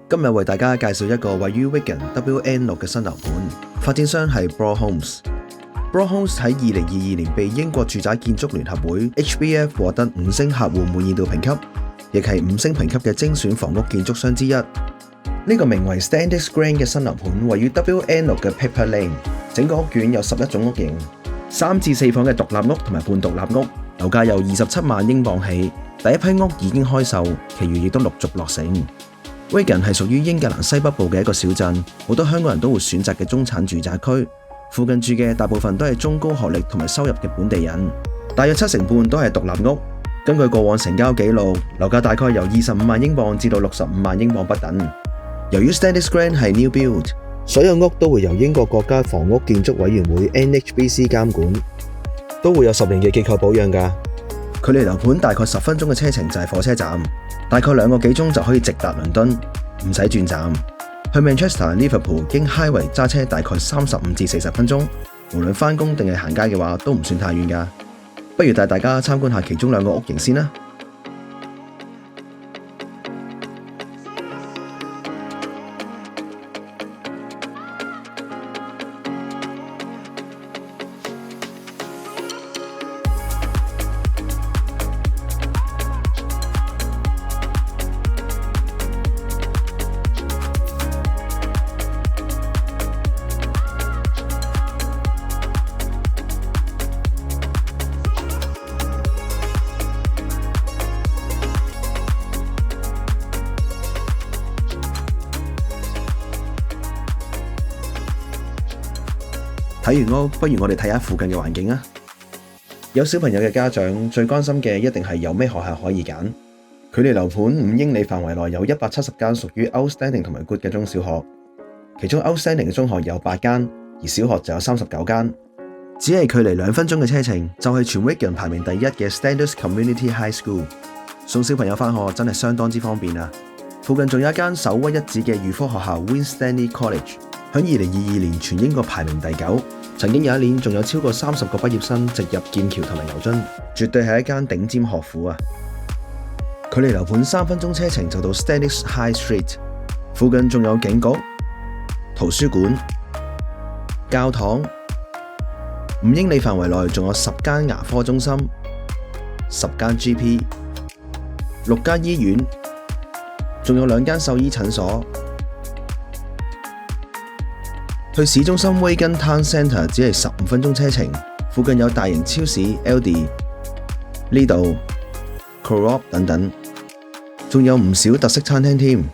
今日為大家介紹一個位於 Wigan WN6 嘅新樓盤，發展商係 Broad Homes。Broad Homes 喺2022年被英國住宅建築聯合會 HBF 獲得5星客戶滿意度評級，亦係5星評級嘅精選房屋建築商之一。呢個名為 Standish Grange 嘅新樓盤位於 WN6 嘅 Pepper Lane， 整個屋苑有11種屋型，3至4房嘅獨立屋同埋半獨立屋，樓價由27萬英鎊起。第一批屋已經開售，其餘亦都陸續落成。Wigan 係屬於英格蘭西北部嘅一個小鎮，好多香港人都會選擇嘅中產住宅區。附近住嘅大部分都係中高學歷同埋收入嘅本地人。大約7成半都係獨立屋。根據過往成交記錄，樓價大概由25萬英鎊至到65萬英鎊不等。由於 Stanley Grant 係 new build， 所有屋都會由英國國家房屋建築委員會 NHBC 監管，都會有10年嘅結構保養㗎。距離樓盤大概10分鐘嘅車程就係火車站，大概2個幾鐘就可以直達倫敦，唔使轉站。去 Manchester、Liverpool 經 Highway 揸車大概35至40分鐘，無論返工定係行街嘅話都唔算太遠㗎。不如帶大家參觀下其中2個屋型先啦。睇完屋，不如我哋睇下附近嘅環境啊！有小朋友嘅家長最關心嘅一定係有咩學校可以揀。距離樓盤5英里範圍內有170間屬於 Outstanding 同埋 Good 嘅中小學，其中 Outstanding 嘅中學有8間，而小學就有39間。只係距離2分鐘嘅車程，就係全 Wigan 排名第1嘅 Standards Community High School。送小朋友返學真係相當之方便啊！附近仲有一間首屈一指嘅預科學校 Winstanley College， 響2022年全英國排名第9。曾經有一年仲有超過30個畢業生直入劍橋同埋牛津，絕對係一間頂尖學府啊！距離樓盤3分鐘車程就到 Stanley High Street， 附近仲有警局、圖書館、教堂。5英里範圍內仲有10間牙科中心、10間 GP、6間醫院，仲有2間獸醫診所。去市中心 Wigan Town Centre 只係15分鐘車程，附近有大型超市 Aldi、Lidl、Co-op 等等，仲有唔少特色餐廳添。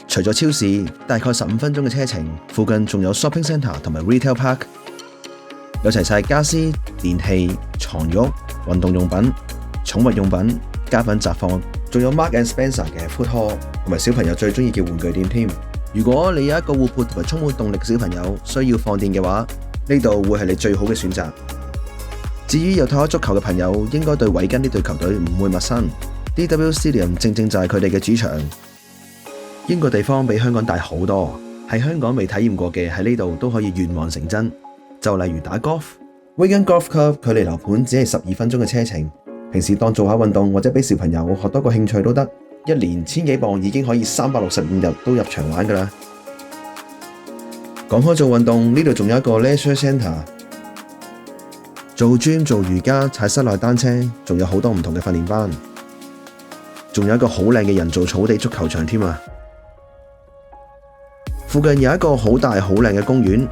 除咗超市，大概15分鐘嘅車程，附近仲有 Shopping Centre 同埋 Retail Park， 有齊晒家私、電器、床褥、運動用品、寵物用品、家品雜貨，仲有 Mark and Spencer 嘅 Food Hall 同埋小朋友最中意嘅玩具店添。如果你有一個活潑同埋充滿動力嘅小朋友需要放電嘅話，呢度會係你最好嘅選擇。至於有睇開足球嘅朋友，應該對韋根呢隊球隊唔會陌生。DW Stadium 正正就係佢哋嘅主場。英國地方比香港大好多，喺香港未體驗過嘅喺呢度都可以願望成真。就例如打 golf，Wigan Golf Club 距離樓盤只係12分鐘嘅車程。平時當做下運動或者俾小朋友學多個興趣都得，一年1000幾磅已經可以365日都入場玩㗎喇。講開做運動，呢度仲有一個 Leisure Centre， 做 gym、做瑜伽、踩室內單車，仲有好多唔同嘅訓練班，仲有一個好靚嘅人造草地足球場添啊！附近有一個好大好靚嘅公園。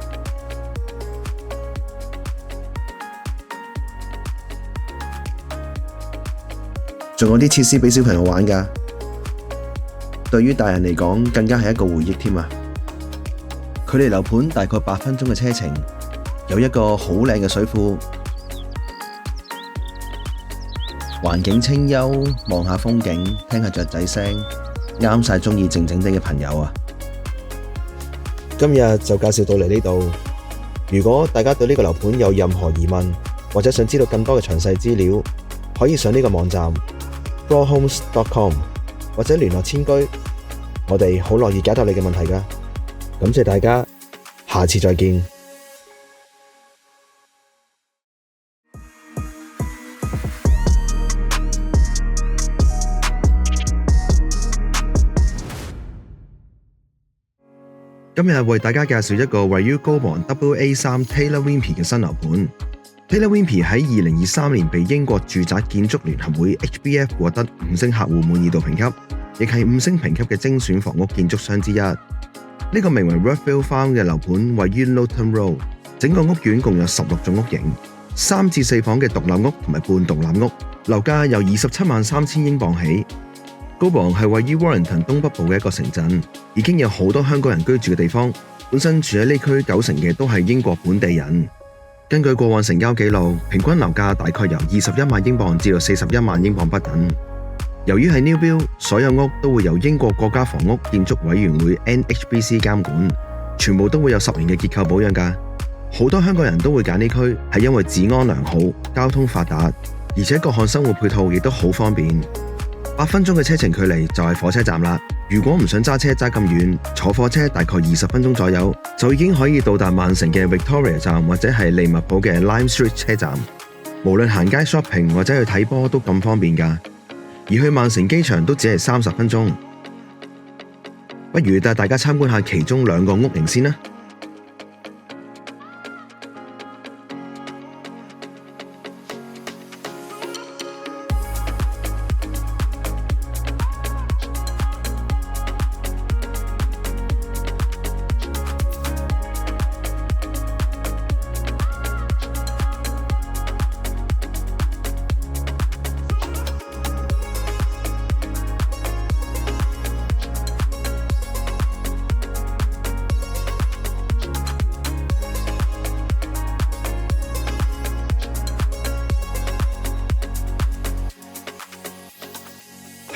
仲有啲設施俾小朋友玩㗎，對於大人嚟講更加係一個回憶添啊！距離樓盤大概8分鐘嘅車程，有一個好靚嘅水庫，環境清幽，望下風景，聽下雀仔聲，啱晒鍾意靜靜地嘅朋友啊！今日就介紹到嚟呢度。如果大家對呢個樓盤有任何疑問，或者想知道更多嘅詳細資料，可以上呢個網站broadhomes.com 或者聯絡千居，我哋好樂意解答你嘅問題㗎。感謝大家，下次再見。今日為大家介紹一個位於高昂 WA3 Taylor Wimpey 嘅新樓盤。Taylor Wimpey 喺2023年被英國住宅建築聯合會 HBF 獲得5星客戶滿意度評級，亦係5星評級嘅精選房屋建築商之一。呢個名為 Rothville Farm 嘅樓盤位於 Loughton Road， 整個屋苑共有16種屋型，3至4房嘅獨立屋同埋半獨立屋，樓價由273000英鎊起。高磅係位於 Warrington 東北部嘅一個城鎮，已經有好多香港人居住嘅地方。本身住喺呢區90%嘅都係英國本地人。根據過往成交記錄，平均樓價大概由21萬英鎊至到41萬英鎊不等。由於係 New Build， 所有屋都會由英國國家房屋建築委員會 NHBC 監管，全部都會有10年嘅結構保養㗎。好多香港人都會揀呢區，係因為治安良好、交通發達，而且各項生活配套亦都好方便。8分鐘嘅車程距離就係火車站啦。如果唔想揸車揸咁遠，坐火車大概20分鐘左右，就已經可以到達曼城嘅 Victoria 站或者係利物浦嘅 Lime Street 車站。無論行街 shopping 或者去睇波都咁方便㗎。而去曼城機場都只係30分鐘。不如帶大家參觀下其中2個屋型先啦。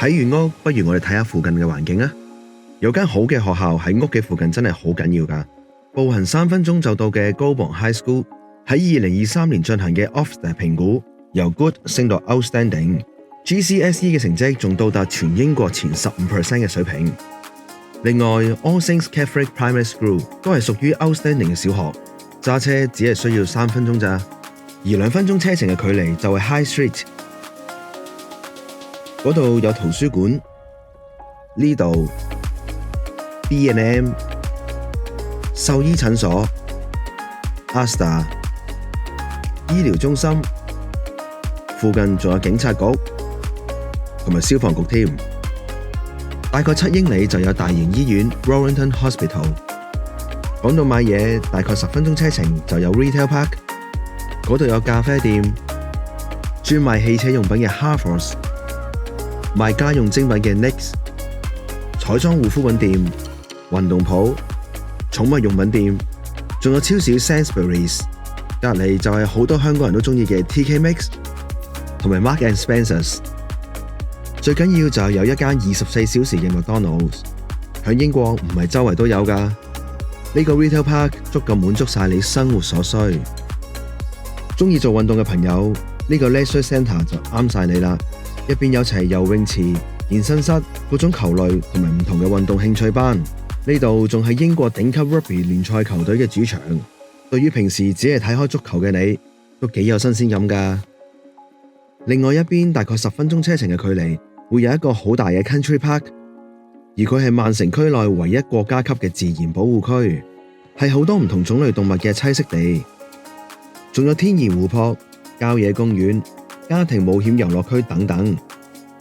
睇完屋，不如我哋睇下附近嘅環境啊！有間好嘅學校喺屋嘅附近真係好緊要㗎。步行3分鐘就到嘅高磅 High School 喺2023年進行嘅 Ofsted 評估，由 Good 升到 Outstanding，GCSE 嘅成績仲到達全英國前15% 嘅水平。另外 All Saints Catholic Primary School 都係屬於 Outstanding 嘅小學，揸車只係需要3分鐘咋，而2分鐘車程嘅距離就係 High Street。嗰度有圖書館，呢度 B&M 獸醫診所、Asda 醫療中心，附近仲有警察局同埋消防局添。大概7英里就有大型醫院 Warrington Hospital。講到買嘢，大概10分鐘車程就有 Retail Park， 嗰度有咖啡店，專賣汽車用品嘅 Harfords，賣家用精品嘅 Next， 彩妝護膚品店、運動鋪、寵物用品店，仲有超市 Sainsbury's。隔離就係好多香港人都中意嘅 TK Maxx 同埋 Marks and Spencer。最緊要就係有一間24小時嘅麥當勞。喺英國唔係周圍都有㗎。呢個 Retail Park 足夠滿足晒你生活所需。中意做運動嘅朋友，呢個 Leisure Centre 就啱晒你啦。入邊有齊游泳池、健身室、各種球類同埋唔同嘅運動興趣班。呢度仲係英國頂級 Rugby 聯賽球隊嘅主場。對於平時只係睇開足球嘅你，都幾有新鮮感㗎。另外一邊大概10分鐘車程嘅距離，會有一個好大嘅 Country Park， 而佢係曼城區內唯一國家級嘅自然保護區，係好多唔同種類動物嘅棲息地，仲有天然湖泊、郊野公園、家庭冒險遊樂區等等，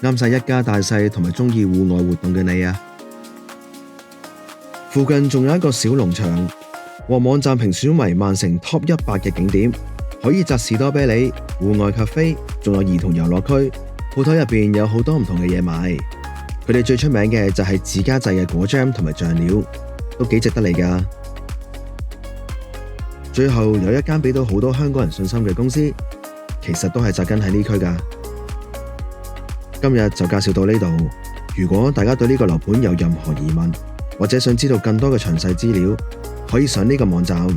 啱晒一家大細同埋中意戶外活動嘅你啊！附近仲有一個小農場，獲網站評選為曼城 Top 100嘅景點，可以摘士多啤梨、戶外咖啡，仲有兒童遊樂區。鋪頭入邊有好多唔同嘅嘢賣，佢哋最出名嘅就係自家製嘅果醬同埋醬料，都幾值得嚟㗎。最後有一間俾到好多香港人信心嘅公司，其實都係紮根喺呢區㗎。今日就介紹到呢度。如果大家對呢個樓盤有任何疑問，或者想知道更多嘅詳細資料，可以上呢個網站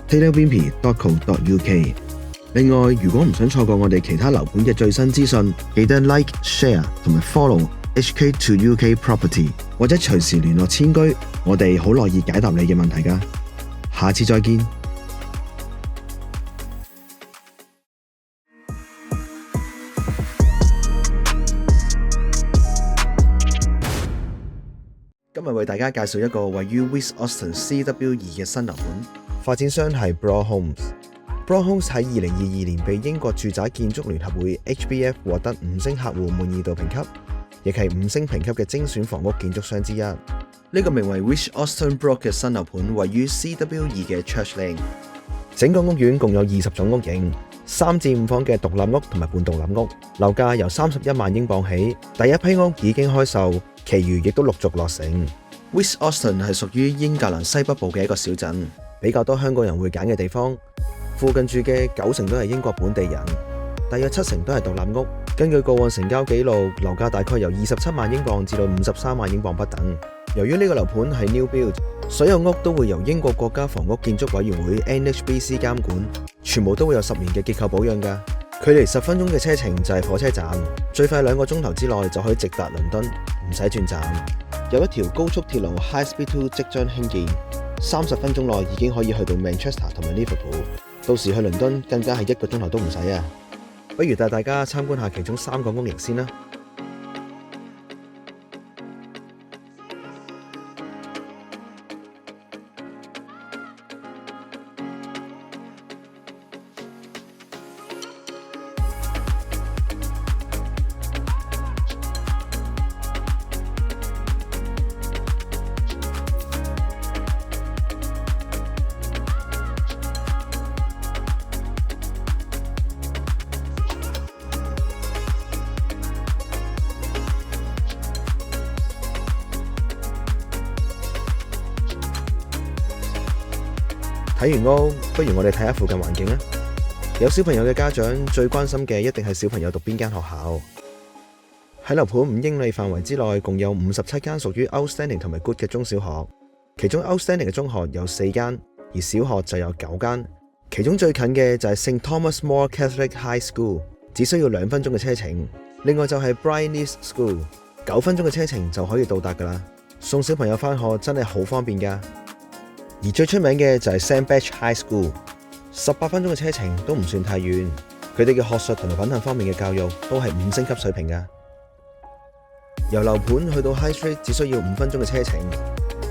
taylorwimpey.co.uk。另外，如果唔想錯過我哋其他樓盤嘅最新資訊，記得 Like、Share 同埋 Follow HK2UK Property， 或者隨時聯絡千居，我哋好樂意解答你嘅問題㗎。下次再見。今日為大家介紹一個位於 West Austin CW2 嘅新樓盤，發展商係 Broad Homes。Broad Homes 喺2022年被英國住宅建築聯合會 HBF 獲得5星客戶滿意度評級，亦係5星評級嘅精選房屋建築商之一。呢個名為 West Austin Broad 嘅新樓盤位於 CW2 嘅 Church Lane。整個屋苑共有20種屋型， 3至5房嘅獨立屋同埋半獨立屋，樓價由31萬英鎊起。第一批屋已經開售，其餘亦都陸續落成。West Austin 係屬於英格蘭西北部嘅一個小鎮，比較多香港人會揀嘅地方。附近住嘅90%都係英國本地人，大約70%都係獨立屋。根據過往成交記錄，樓價大概由27萬英鎊至到53萬英鎊不等。由於呢個樓盤係 new build， 所有屋都會由英國國家房屋建築委員會 NHBC 監管，全部都會有10年嘅結構保養㗎。距離10分鐘嘅車程就係火車站，最快2個鐘頭之內就可以直達倫敦，唔使轉站。有一條高速鐵路 High Speed 2即將興建，30分鐘內已經可以去到 Manchester 同埋 Liverpool， 到時去倫敦更加係1個鐘頭都唔使啊！不如帶大家參觀下其中3個屋型先啦。睇完屋，不如我哋睇下附近環境啦。有小朋友嘅家長最關心嘅一定係小朋友讀邊間學校。喺樓盤5英里範圍之內，共有57間屬於 Outstanding 同埋 Good 嘅中小學，其中 Outstanding 嘅中學有4間，而小學就有9間。其中最近嘅就係 St Thomas More Catholic High School， 只需要2分鐘嘅車程。另外就係 Bright East School， 9分鐘嘅車程就可以到達㗎啦。送小朋友返學真係好方便㗎。而最出名嘅就係 St Batch High School， 18分鐘嘅車程都唔算太遠。佢哋嘅學術同埋品行方面嘅教育都係5星級水平㗎。由樓盤去到 High Street 只需要5分鐘嘅車程。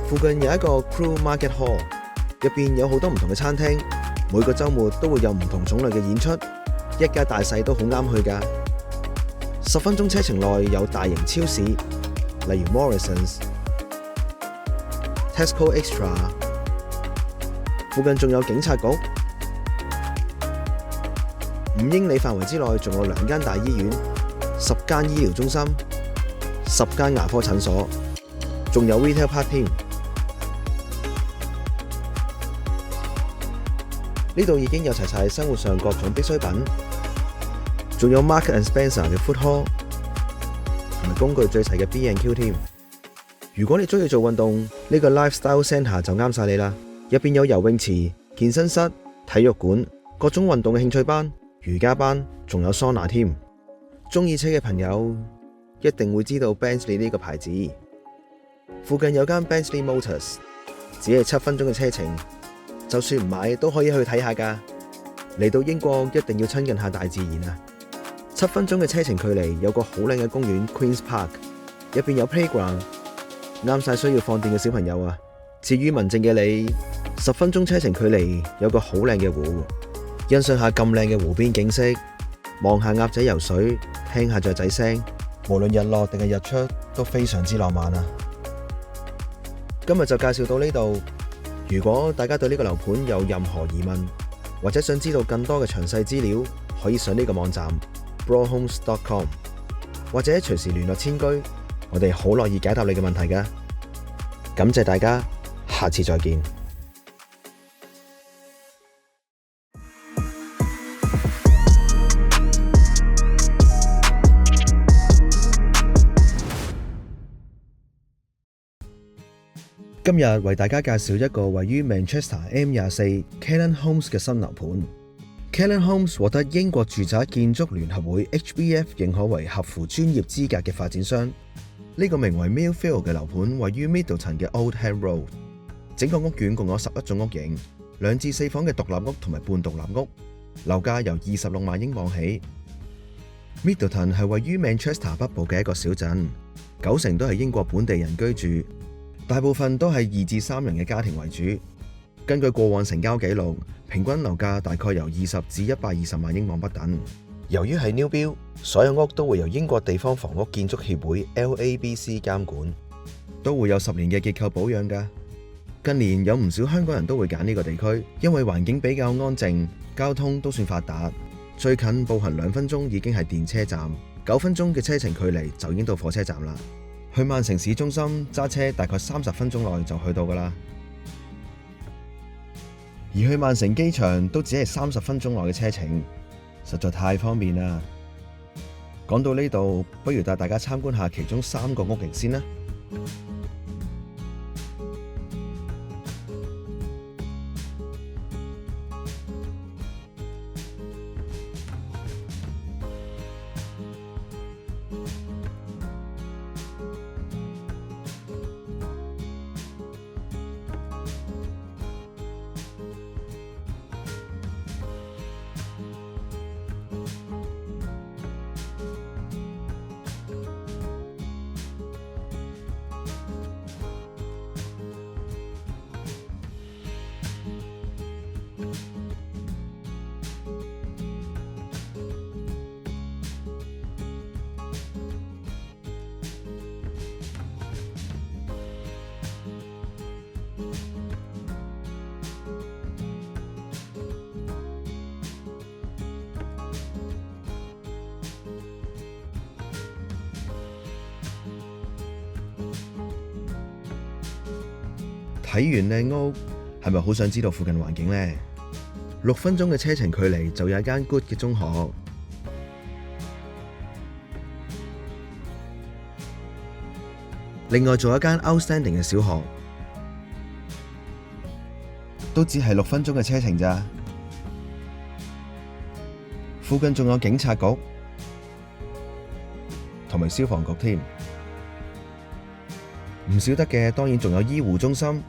附近有一個 Crewe Market Hall， 入邊有好多唔同嘅餐廳，每個週末都會有唔同種類嘅演出，一家大細都好啱去㗎。10分鐘車程內有大型超市，例如 Morrisons、Tesco Extra。附近仲有警察局，5英里範圍之內仲有2間大醫院、10間醫療中心、10間牙科診所，仲有 Retail Park 添。呢度已經有齊晒生活上各種必需品，仲有 Marks and Spencer 嘅 Food Hall， 同埋工具最齊嘅 B&Q 添。如果你中意做運動，呢個 Lifestyle Centre 就啱晒你啦。入邊有游泳池、健身室、體育館、各種運動嘅興趣班、瑜伽班，仲有桑拿添。中意車嘅朋友一定會知道 Bentley 呢個牌子。附近有間 Bentley Motors， 只係7分鐘嘅車程，就算唔買都可以去睇下㗎。嚟到英國一定要親近下大自然啊！7分鐘嘅車程距離有個好靚嘅公園 Queen's Park， 入邊有 playground， 啱晒需要放電嘅小朋友啊！至於文靜嘅你，10分鐘車程距離有個好靚嘅湖，欣賞下咁靚嘅湖邊景色，望下鴨仔游水，聽下雀仔聲，無論日落定係日出都非常之浪漫啊！今日就介紹到呢度。如果大家對呢個樓盤有任何疑問，或者想知道更多嘅詳細資料，可以上呢個網站 brohomes.com， 或者隨時聯絡遷居，我哋好樂意解答你嘅問題㗎。感謝大家。下次再見。今日為大家介紹一個位於 Manchester M24 Callan Homes 嘅新樓盤。Callan Homes 獲得英國住宅建築聯合會 HBF 認可為合乎專業資格嘅發展商。呢個名為 Millfield 嘅樓盤位於 Middleton 嘅 Old Ham Road。整個屋苑共有11種屋型，2至4房嘅獨立屋同埋半獨立屋，樓價由26萬英鎊起。Middleton 係位於 Manchester 北部嘅一個小鎮，90%都係英國本地人居住，大部分都係2至3人嘅家庭為主。根據過往成交記錄，平均樓價大概由20至120萬英鎊不等。由於係 new build， 所有屋都會由英國地方房屋建築協會 LABC 監管，都會有10年嘅結構保養㗎。近年有唔少香港人都會揀呢個地區，因為環境比較安靜，交通都算發達。最近步行2分鐘已經係電車站，9分鐘嘅車程距離就已經到火車站啦。去曼城市中心揸車大概30分鐘內就去到㗎啦。而去曼城機場都只係30分鐘內嘅車程，實在太方便啦。講到呢度，不如帶大家參觀下其中3個屋型先啦。睇完靚屋，係咪好想知道附近環境呢？6分鐘嘅車程距離就有一間 good 嘅中學，另外仲有一間 outstanding 嘅小學，都只係6分鐘嘅車程咋。附近仲有警察局同埋消防局添，唔少得嘅當然仲有醫護中心。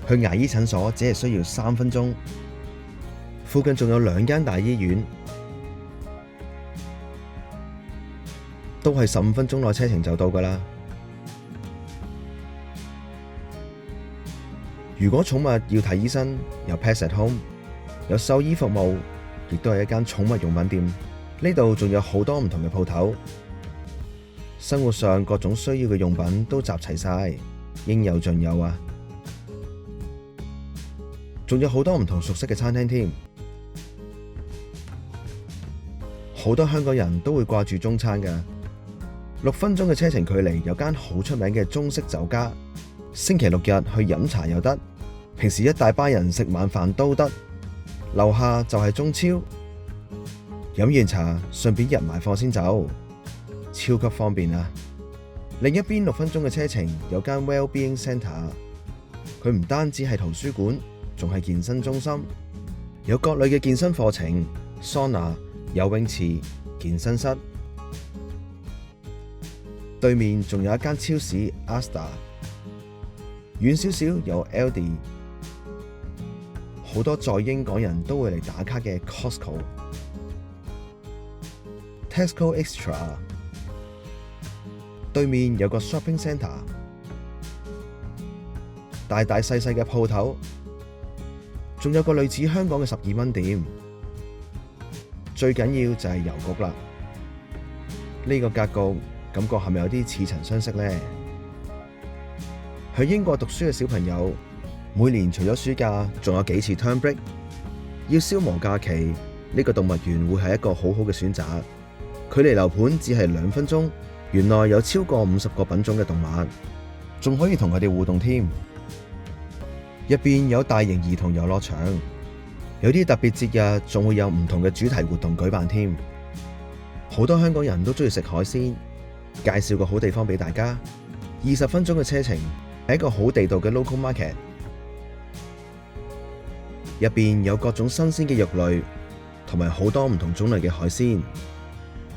去牙醫診所只係需要3分鐘，附近仲有2間大醫院，都係15分鐘內車程就到㗎啦。如果寵物要睇醫生，有 Pets at Home， 有獸醫服務，亦都係一間寵物用品店。呢度仲有好多唔同嘅鋪頭，生活上各種需要嘅用品都集齊晒，應有盡有啊！仲有好多唔同熟悉嘅餐廳添，好多香港人都會掛住中餐㗎。6分鐘嘅車程距離有間好出名嘅中式酒家，星期6日去飲茶又得，平時一大班人食晚飯都得。樓下就係中超，飲完茶順便入埋貨先走，超級方便啊！另一邊6分鐘嘅車程有間 Wellbeing Centre， 佢唔單止係圖書館，仲係健身中心，有各類嘅健身課程、桑拿、游泳池、健身室。對面仲有一間超市 Asda， 遠少少有 Aldi， 好多在英港人都會嚟打卡嘅 Costco、Tesco Extra， 對面有個 Shopping Centre， 大大細細嘅鋪頭。仲有個類似香港嘅12蚊店，最緊要就係郵局啦。呢個格局感覺係咪有啲似曾相識呢？去英國讀書嘅小朋友，每年除咗暑假，仲有幾次 term break， 要消磨假期，呢個動物園會係一個好好嘅選擇。距離樓盤只係2分鐘，園內有超過50個品種嘅動物，仲可以同佢哋互動添。入邊有大型兒童遊樂場，有啲特別節日仲會有唔同嘅主題活動舉辦添。好多香港人都中意食海鮮，介紹個好地方俾大家。20分鐘嘅車程，係一個好地道嘅 local market， 入邊有各種新鮮嘅肉類，同埋好多唔同種類嘅海鮮。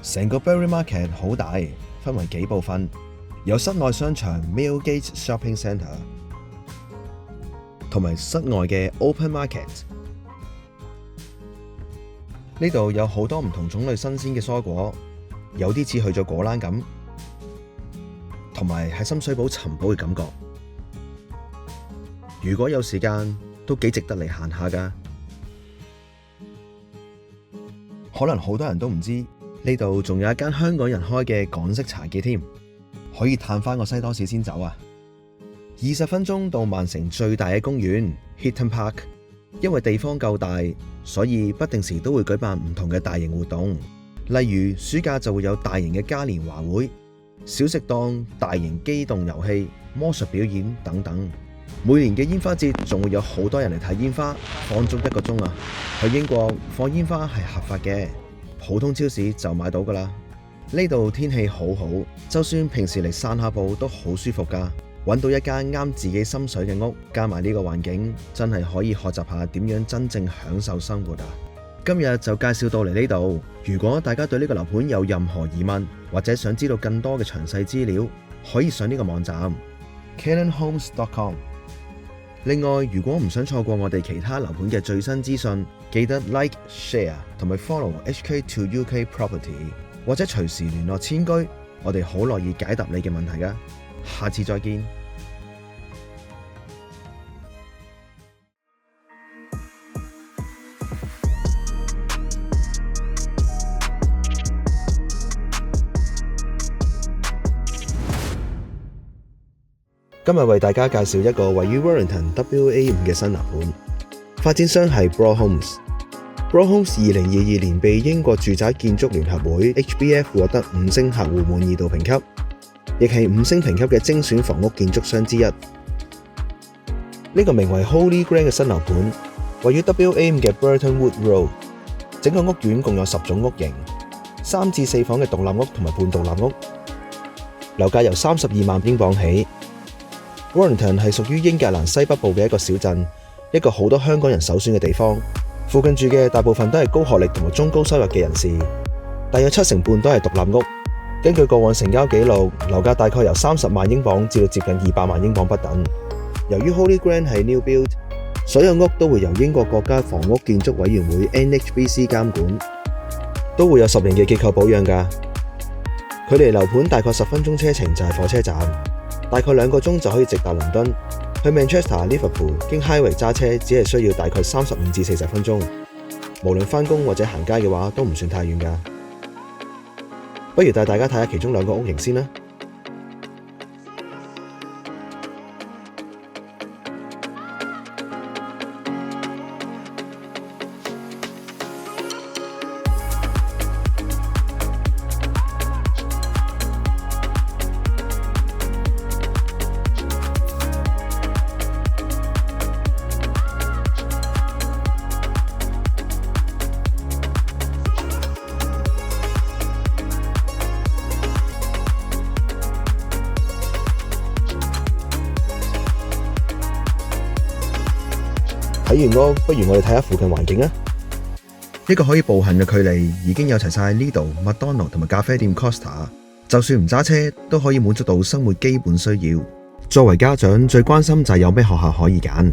成個 Bury Market 好大，分為幾部分，有室內商場 Millgate Shopping Centre，同埋室外嘅 Open Market， 呢度有好多唔同種類新鮮嘅蔬果，有啲似去咗果欄咁，同埋喺深水埗尋寶嘅感覺。如果有時間，都幾值得嚟行下㗎。可能好多人都唔知，呢度仲有一間香港人開嘅港式茶記添，可以嘆返個西多士先走啊！20分鐘到曼城最大嘅公園 Heaton Park，因為地方夠大，所以不定時都會舉辦唔同嘅大型活動，例如暑假就會有大型嘅嘉年華會、小食檔、大型機動遊戲、魔術表演等等。每年嘅煙花節仲會有好多人嚟睇煙花，放足1個鐘啊！去英國放煙花係合法嘅，普通超市就買到噶啦。呢度天氣好好，就算平時嚟散下步都好舒服噶。揾到一間啱自己心水嘅屋，加埋呢個環境，真係可以學習下點樣真正享受生活啊！今日就介紹到嚟呢度。如果大家對呢個樓盤有任何疑問，或者想知道更多嘅詳細資料，可以上呢個網站 cannonhomes.com。另外，如果唔想錯過我哋其他樓盤嘅最新資訊，記得 like、share 同埋 follow HK2UK Property， 或者隨時聯絡千居，我哋好樂意解答你嘅問題㗎。下次再見。今日為大家介紹一個位於 Wellington WA5 嘅新樓盤，發展商係 Broad Homes。Broad Homes 2022年被英國住宅建築聯合會 HBF 獲得5星客戶滿意度評級，亦係5星評級嘅精選房屋建築商之一。呢個名為 Holy Grand 嘅新樓盤，位於 WA5 嘅 Burton Wood Road。整個屋苑共有10種屋型，3至4房嘅獨立屋同埋半獨立屋，樓價由32萬英鎊起。Wellington 係屬於英格蘭西北部嘅一個小鎮，一個好多香港人首選嘅地方。附近住嘅大部分都係高學歷同埋中高收入嘅人士，大約7成半都係獨立屋。根據過往成交記錄，樓價大概由30萬英鎊至到接近200萬英鎊不等。由於 Holy Grand 係 New Build， 所有屋都會由英國國家房屋建築委員會 NHBC 監管，都會有10年嘅結構保養㗎。距離樓盤大概10分鐘車程就係火車站。大概2個鐘就可以直達倫敦，去 Manchester、Liverpool 經 Highway 揸車只係需要大概35至40分鐘。無論返工或者行街嘅話，都唔算太遠㗎。不如帶大家睇下其中2個屋型先啦。睇完屋，不如我哋睇下附近環境啊！一個可以步行嘅距離，已經有齊晒呢度麥當勞同埋咖啡店 Costa， 就算唔揸車都可以滿足到生活基本需要。作為家長，最關心就係有咩學校可以揀。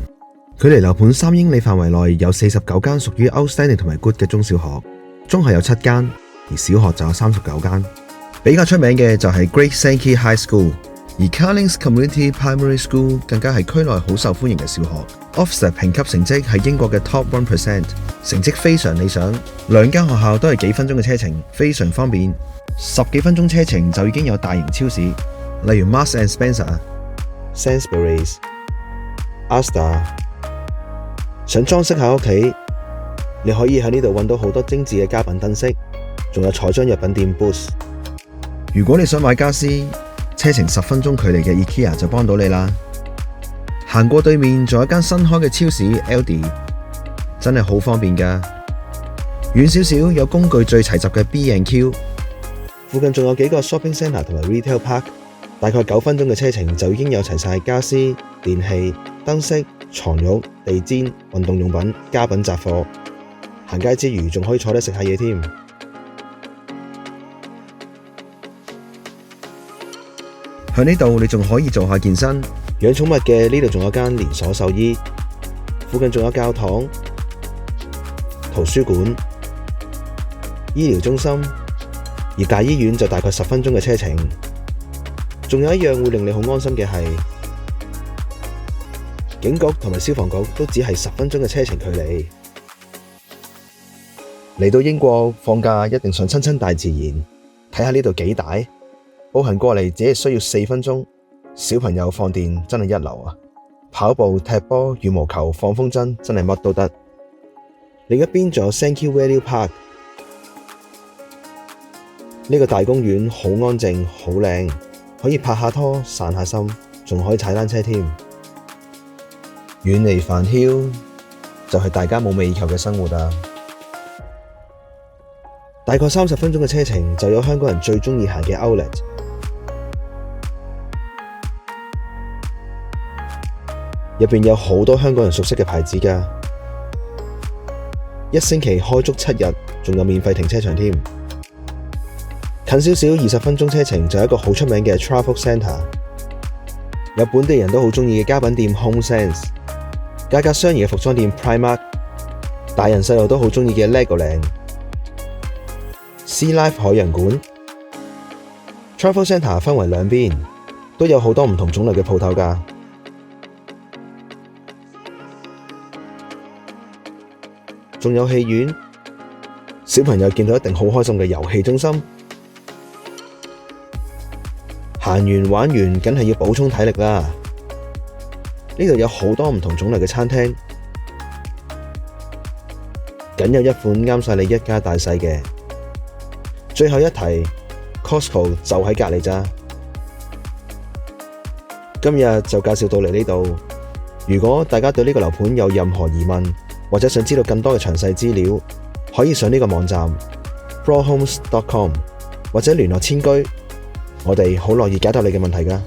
距離樓盤3英里範圍內有49間屬於 Outstanding 同埋 Good 嘅中小學，中學有7間，而小學就有39間。比較出名嘅就係 Great Sankey High School， 而 Carlings Community Primary School 更加係區內好受歡迎嘅小學。Ofsted 評級成績係英國嘅 Top 1%， 成績非常理想。2間學校都係幾分鐘嘅車程，非常方便。10幾分鐘車程就已經有大型超市，例如 Marks and Spencer、Sainsbury's、Asda。想裝飾下屋企，你可以喺呢度揾到好多精緻嘅家品燈飾，仲有彩妝藥品店 Boots。如果你想買家私，車程10分鐘距離嘅 IKEA 就幫到你啦。行過對面仲有一間新開嘅超市 Aldi， 真係好方便㗎。遠少少有工具最齊集嘅 B&Q， 附近仲有幾個 shopping centre 同埋 retail park， 大概9分鐘嘅車程就已經有齊晒家私、電器、燈飾、床褥、地氈、運動用品、家品雜貨。行街之餘仲可以坐低食下嘢添。喺呢度你仲可以做下健身。養寵物嘅呢度仲有間連鎖獸醫，附近仲有教堂、圖書館、醫療中心，而大醫院就大概10分鐘嘅車程。仲有一樣會令你好安心嘅係，警局同埋消防局都只係10分鐘嘅車程距離。嚟到英國放假一定想親親大自然，睇下呢度幾大，步行過嚟只係需要4分鐘。小朋友放電真係一流啊！跑步、踢波、羽毛球、放風箏，真係乜都得。另一邊仲有 Sankey Valley Park， 呢個大公園好安靜、好靚，可以拍下拖、散下心，仲可以踩單車添。遠離煩囂，就係大家夢寐以求嘅生活啊！大概30分鐘嘅車程就有香港人最鍾意行嘅 Outlet， 入邊有好多香港人熟悉嘅牌子㗎。一星期開足7日，仲有免費停車場添。近少少20分鐘車程就有一個好出名嘅 Travel Centre， 有本地人都好鍾意嘅家品店 Home Sense， 加商業嘅服裝店 Primark， 大人細路都好鍾意嘅 Legoland。Sea Life 海洋館 Travel Centre 分為兩邊，都有好多唔同種類嘅鋪頭㗎。仲有戲院，小朋友見到一定好開心嘅遊戲中心。行完玩完，梗係要補充體力啦。呢度有好多唔同種類嘅餐廳，梗有一款啱晒你一家大細嘅。最後一提 ，Costco 就喺隔離咋。今日就介紹到嚟呢度。如果大家對呢個樓盤有任何疑問，或者想知道更多嘅詳細資料，可以上呢個網站 brohomes.com 或者聯絡千居，我哋好樂意解答你嘅問題㗎。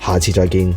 下次再見。